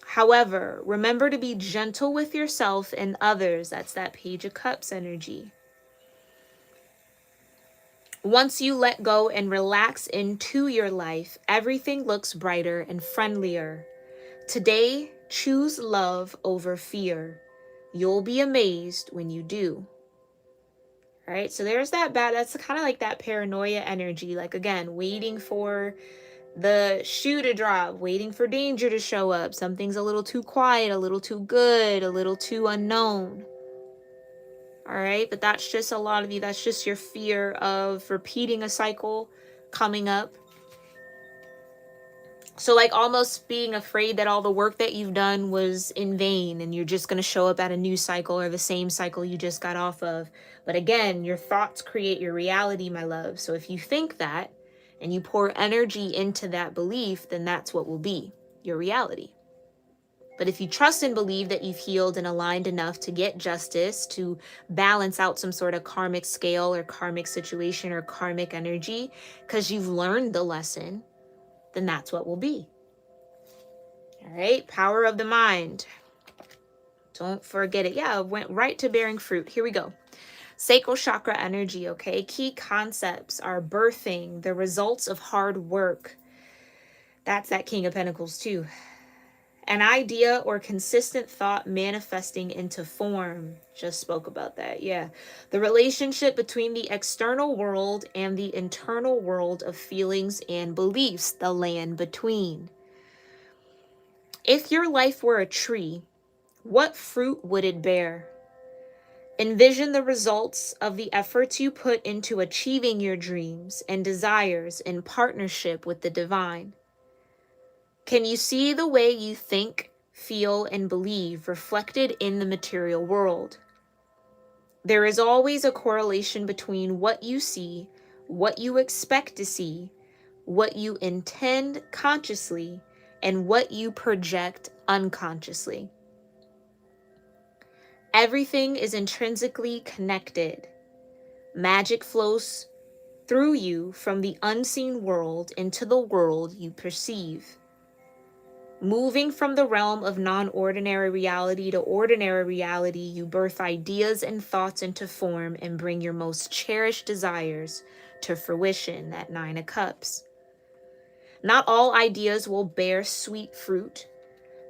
However, remember to be gentle with yourself and others. That's that Page of Cups energy. Once you let go and relax into your life, everything looks brighter and friendlier. Today, choose love over fear. You'll be amazed when you do. All right, so there's that's kind of like that paranoia energy. Like, again, waiting for the shoe to drop, waiting for danger to show up. Something's a little too quiet, a little too good, a little too unknown. All right, but that's just a lot of you. That's just your fear of repeating a cycle coming up. So like almost being afraid that all the work that you've done was in vain and you're just going to show up at a new cycle or the same cycle you just got off of. But again, your thoughts create your reality, my love. So if you think that and you pour energy into that belief, then that's what will be your reality. But if you trust and believe that you've healed and aligned enough to get justice, to balance out some sort of karmic scale or karmic situation or karmic energy, because you've learned the lesson, then that's what will be. All right, power of the mind. Don't forget it. Yeah, went right to bearing fruit. Here we go. Sacral chakra energy, okay? Key concepts are birthing, the results of hard work. That's that King of Pentacles too. An idea or consistent thought manifesting into form. Just spoke about that, yeah. The relationship between the external world and the internal world of feelings and beliefs, the land between. If your life were a tree, what fruit would it bear? Envision the results of the efforts you put into achieving your dreams and desires in partnership with the divine. Can you see the way you think, feel, and believe reflected in the material world? There is always a correlation between what you see, what you expect to see, what you intend consciously, and what you project unconsciously. Everything is intrinsically connected. Magic flows through you from the unseen world into the world you perceive. Moving from the realm of non-ordinary reality to ordinary reality, you birth ideas and thoughts into form and bring your most cherished desires to fruition, that Nine of Cups. Not all ideas will bear sweet fruit.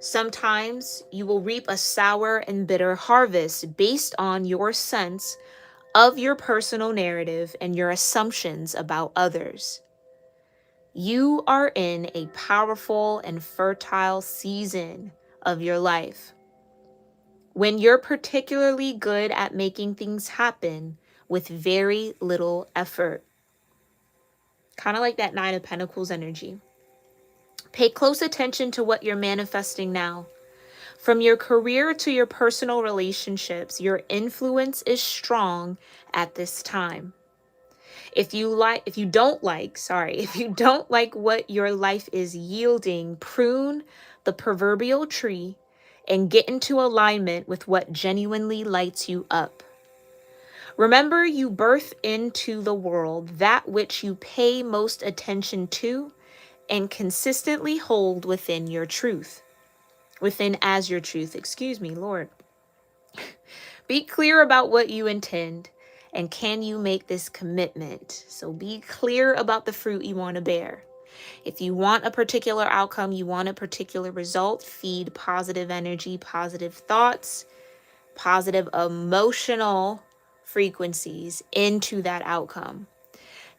Sometimes you will reap a sour and bitter harvest based on your sense of your personal narrative and your assumptions about others. You are in a powerful and fertile season of your life when you're particularly good at making things happen with very little effort. kind of like that Nine of Pentacles energy. Pay close attention to what you're manifesting now. From your career to your personal relationships, your influence is strong at this time. If you don't like what your life is yielding, prune the proverbial tree and get into alignment with what genuinely lights you up. Remember, you birth into the world that which you pay most attention to and consistently hold within your truth. Within as your truth, excuse me, Lord. Be clear about what you intend, and can you make this commitment? So be clear about the fruit you want to bear. If you want a particular outcome, you want a particular result, feed positive energy, positive thoughts, positive emotional frequencies into that outcome.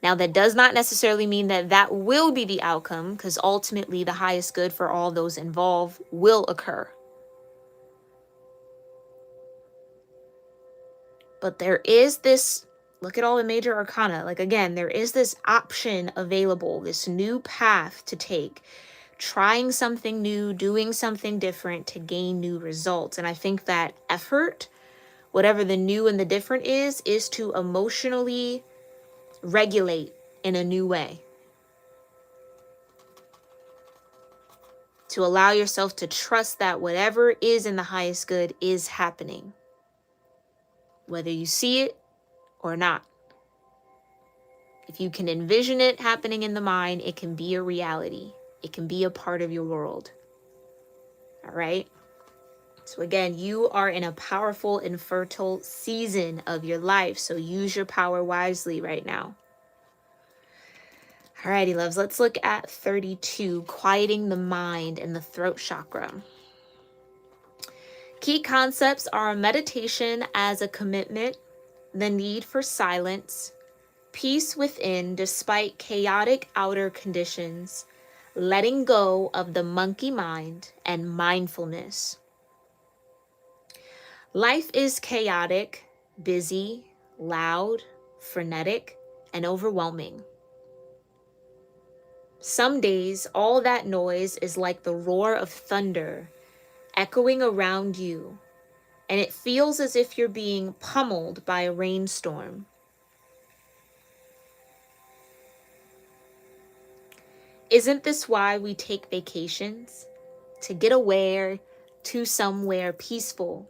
Now, that does not necessarily mean that that will be the outcome, because ultimately the highest good for all those involved will occur. But there is this, look at all the major arcana. Like, again, there is this option available, this new path to take, trying something new, doing something different to gain new results. And I think that effort, whatever the new and the different is to emotionally regulate in a new way. To allow yourself to trust that whatever is in the highest good is happening, whether you see it or not. If you can envision it happening in the mind, it can be a reality. It can be a part of your world. All right? So again, you are in a powerful and fertile season of your life. So use your power wisely right now. Alrighty, loves. Let's look at 32, quieting the mind and the throat chakra. Key concepts are meditation as a commitment, the need for silence, peace within despite chaotic outer conditions, letting go of the monkey mind, and mindfulness. Life is chaotic, busy, loud, frenetic, and overwhelming. Some days, all that noise is like the roar of thunder echoing around you, and it feels as if you're being pummeled by a rainstorm. Isn't this why we take vacations? To get away to somewhere peaceful.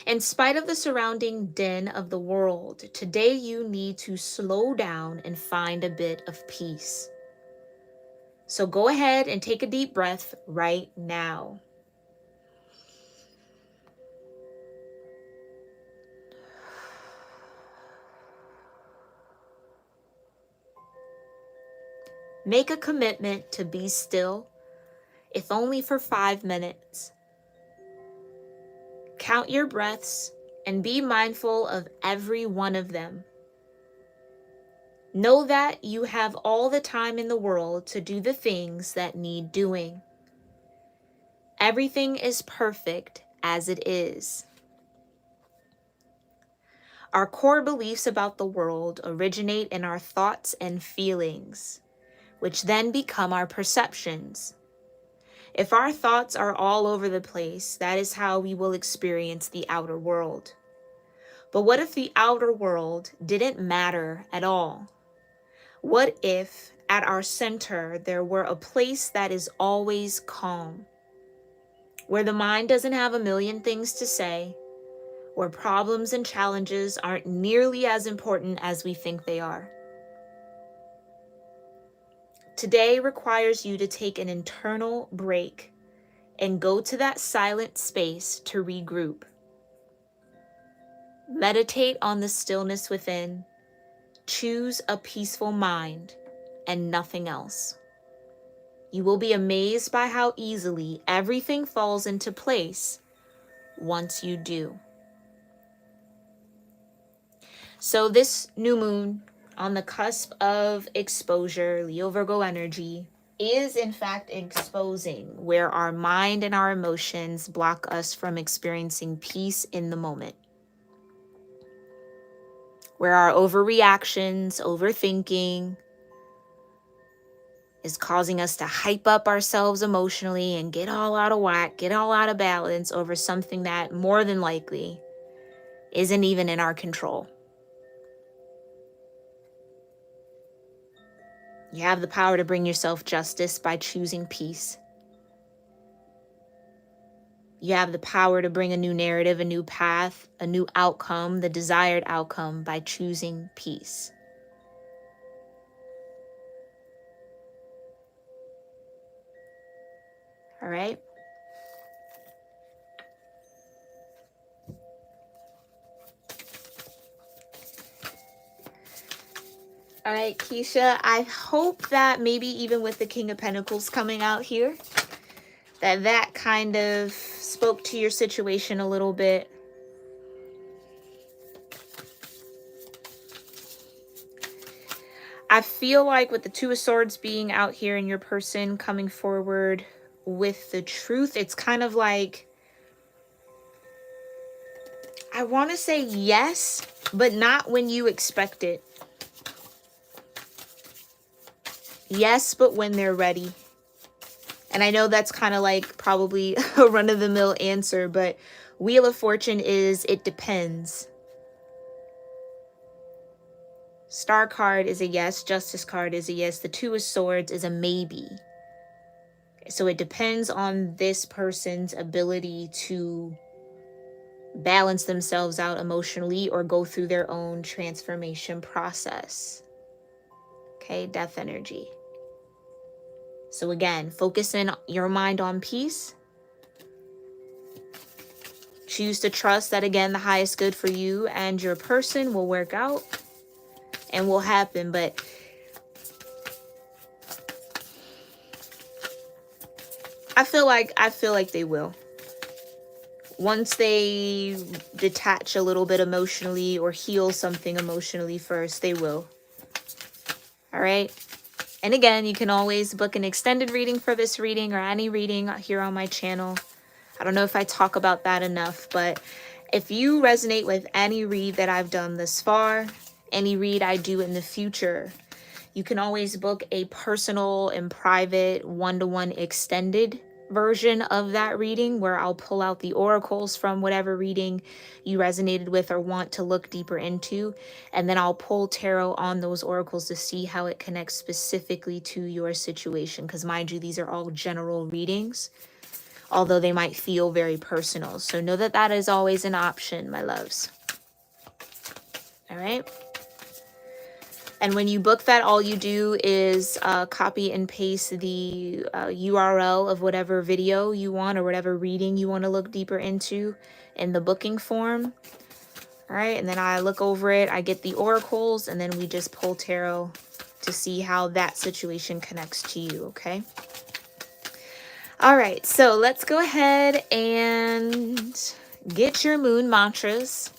In spite of the surrounding din of the world, today you need to slow down and find a bit of peace. So go ahead and take a deep breath right now. Make a commitment to be still, if only for 5 minutes. Count your breaths and be mindful of every one of them. Know that you have all the time in the world to do the things that need doing. Everything is perfect as it is. Our core beliefs about the world originate in our thoughts and feelings, which then become our perceptions. If our thoughts are all over the place, that is how we will experience the outer world. But what if the outer world didn't matter at all? What if at our center there were a place that is always calm, where the mind doesn't have a million things to say, where problems and challenges aren't nearly as important as we think they are? Today requires you to take an internal break and go to that silent space to regroup. Meditate on the stillness within. Choose a peaceful mind and nothing else. You will be amazed by how easily everything falls into place once you do. So this new moon on the cusp of exposure, Leo Virgo energy, is in fact exposing where our mind and our emotions block us from experiencing peace in the moment. where our overreactions, overthinking is causing us to hype up ourselves emotionally and get all out of whack, get all out of balance over something that more than likely isn't even in our control. You have the power to bring yourself justice by choosing peace. You have the power to bring a new narrative, a new path, a new outcome, the desired outcome by choosing peace. All right? All right, Keisha, I hope that maybe even with the King of Pentacles coming out here, that kind of spoke to your situation a little bit. I feel like with the Two of Swords being out here and your person coming forward with the truth, it's kind of like, I want to say yes, but not when you expect it. Yes, but when they're ready. And I know that's kind of like probably a run-of-the-mill answer, but Wheel of Fortune is it depends. Star card is a yes. Justice card is a yes. The Two of Swords is a maybe. So it depends on this person's ability to balance themselves out emotionally or go through their own transformation process. Okay, Death energy. So again, focus in your mind on peace. Choose to trust that, again, the highest good for you and your person will work out and will happen. But I feel like they will. Once they detach a little bit emotionally or heal something emotionally first, they will. All right. And again, you can always book an extended reading for this reading or any reading here on my channel. I don't know if I talk about that enough, but if you resonate with any read that I've done this far, any read I do in the future, you can always book a personal and private one-to-one extended version of that reading where I'll pull out the oracles from whatever reading you resonated with or want to look deeper into, and then I'll pull tarot on those oracles to see how it connects specifically to your situation, because mind you, these are all general readings, although they might feel very personal. So know that that is always an option, my loves. All right. And when you book that, all you do is copy and paste the URL of whatever video you want or whatever reading you want to look deeper into in the booking form. All right. And then I look over it. I get the oracles, and then we just pull tarot to see how that situation connects to you. Okay. All right. So let's go ahead and get your moon mantras.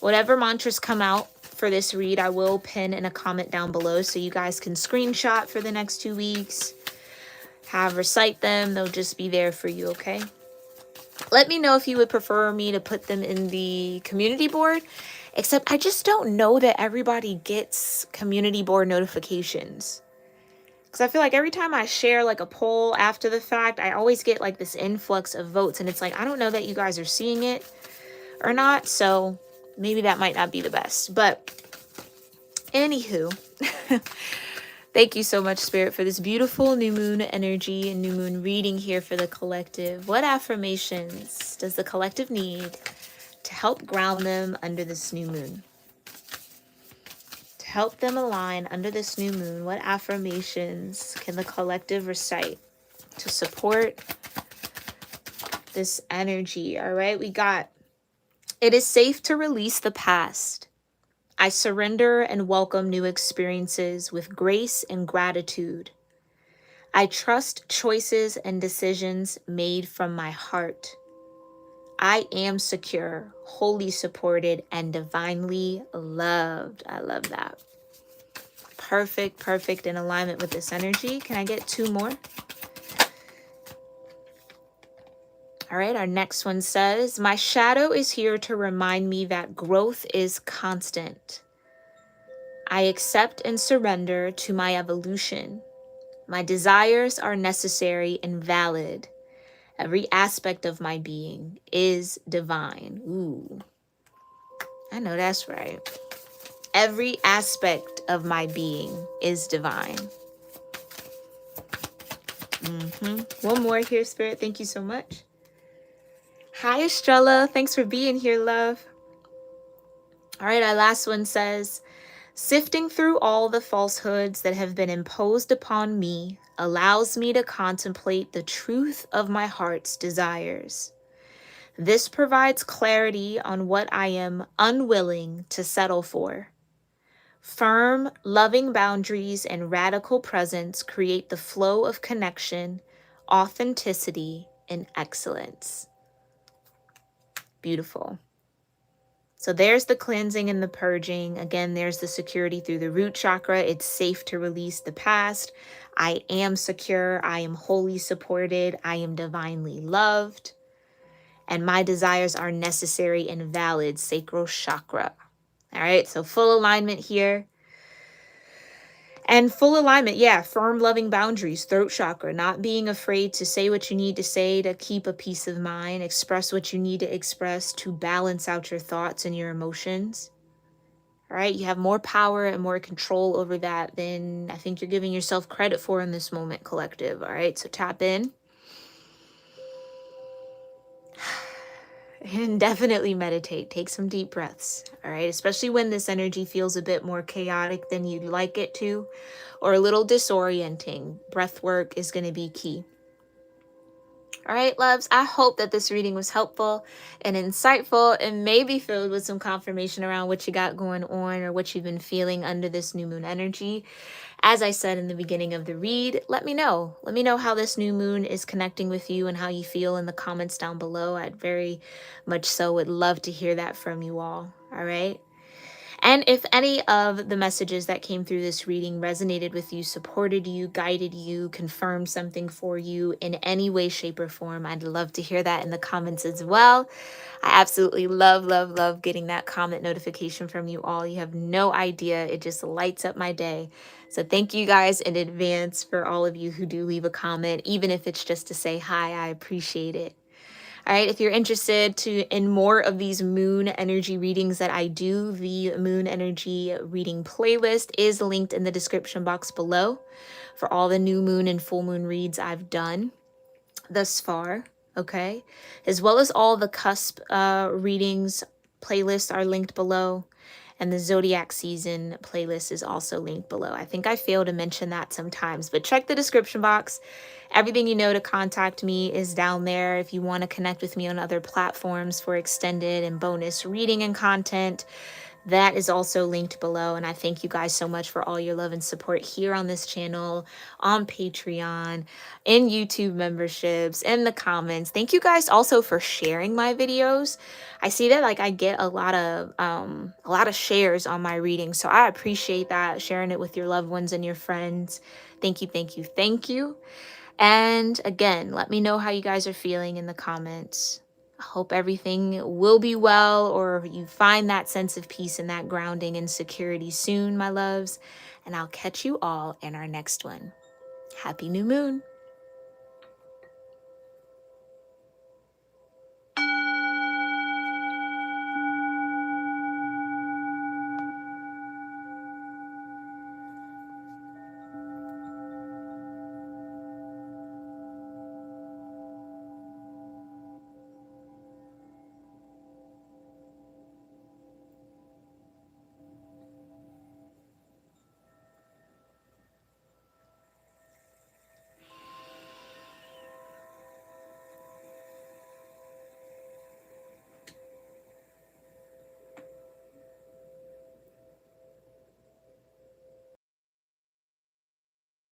Whatever mantras come out for this read, I will pin in a comment down below so you guys can screenshot for the next 2 weeks. Recite them. They'll just be there for you, okay? Let me know if you would prefer me to put them in the community board, except I just don't know that everybody gets community board notifications. Because I feel like every time I share like a poll after the fact, I always get like this influx of votes, and it's like, I don't know that you guys are seeing it or not, so maybe that might not be the best. But anywho, thank you so much, Spirit, for this beautiful new moon energy and new moon reading here for the collective. What affirmations does the collective need to help ground them under this new moon? To help them align under this new moon, what affirmations can the collective recite to support this energy? All right, we got, it is safe to release the past. I surrender and welcome new experiences with grace and gratitude. I trust choices and decisions made from my heart. I am secure, wholly supported, and divinely loved. I love that. Perfect, perfect in alignment with this energy. Can I get 2 more? All right, our next one says, my shadow is here to remind me that growth is constant. I accept and surrender to my evolution. My desires are necessary and valid. Every aspect of my being is divine. Ooh, I know that's right. Every aspect of my being is divine. One more here, Spirit. Thank you so much. Hi, Estrella. Thanks for being here, love. All right, our last one says, sifting through all the falsehoods that have been imposed upon me allows me to contemplate the truth of my heart's desires. This provides clarity on what I am unwilling to settle for. Firm, loving boundaries and radical presence create the flow of connection, authenticity, and excellence. Beautiful. So there's the cleansing and the purging. Again, there's the security through the root chakra. It's safe to release the past. I am secure. I am wholly supported. I am divinely loved. And my desires are necessary and valid. Sacral chakra. All right, so full alignment here. And full alignment, yeah, firm, loving boundaries, throat chakra, not being afraid to say what you need to say to keep a peace of mind, express what you need to express to balance out your thoughts and your emotions. All right, you have more power and more control over that than I think you're giving yourself credit for in this moment, collective. All right, so tap in. And definitely meditate. Take some deep breaths. All right, especially when this energy feels a bit more chaotic than you'd like it to, or a little disorienting. Breath work is going to be key. All right, loves, I hope that this reading was helpful and insightful and maybe filled with some confirmation around what you got going on or what you've been feeling under this new moon energy. As I said in the beginning of the read, let me know. Let me know how this new moon is connecting with you and how you feel in the comments down below. I'd very much so would love to hear that from you all. All right. And if any of the messages that came through this reading resonated with you, supported you, guided you, confirmed something for you in any way, shape, or form, I'd love to hear that in the comments as well. I absolutely love, love, love getting that comment notification from you all. You have no idea. It just lights up my day. So thank you guys in advance for all of you who do leave a comment, even if it's just to say hi. I appreciate it. All right, if you're interested in more of these moon energy readings that I do, the moon energy reading playlist is linked in the description box below for all the new moon and full moon reads I've done thus far, okay? As well as all the cusp readings playlists are linked below. And the zodiac season playlist is also linked below. I think I fail to mention that sometimes, but check the description box. Everything you know to contact me is down there. If you want to connect with me on other platforms for extended and bonus reading and content, that is also linked below. And I thank you guys so much for all your love and support here on this channel, on Patreon, in YouTube memberships, in the comments. Thank you guys also for sharing my videos. I see that I get a lot of shares on my readings. So I appreciate that, sharing it with your loved ones and your friends. Thank you, thank you, thank you. And again, let me know how you guys are feeling in the comments. I hope everything will be well, or you find that sense of peace and that grounding and security soon, my loves. And I'll catch you all in our next one. Happy new moon.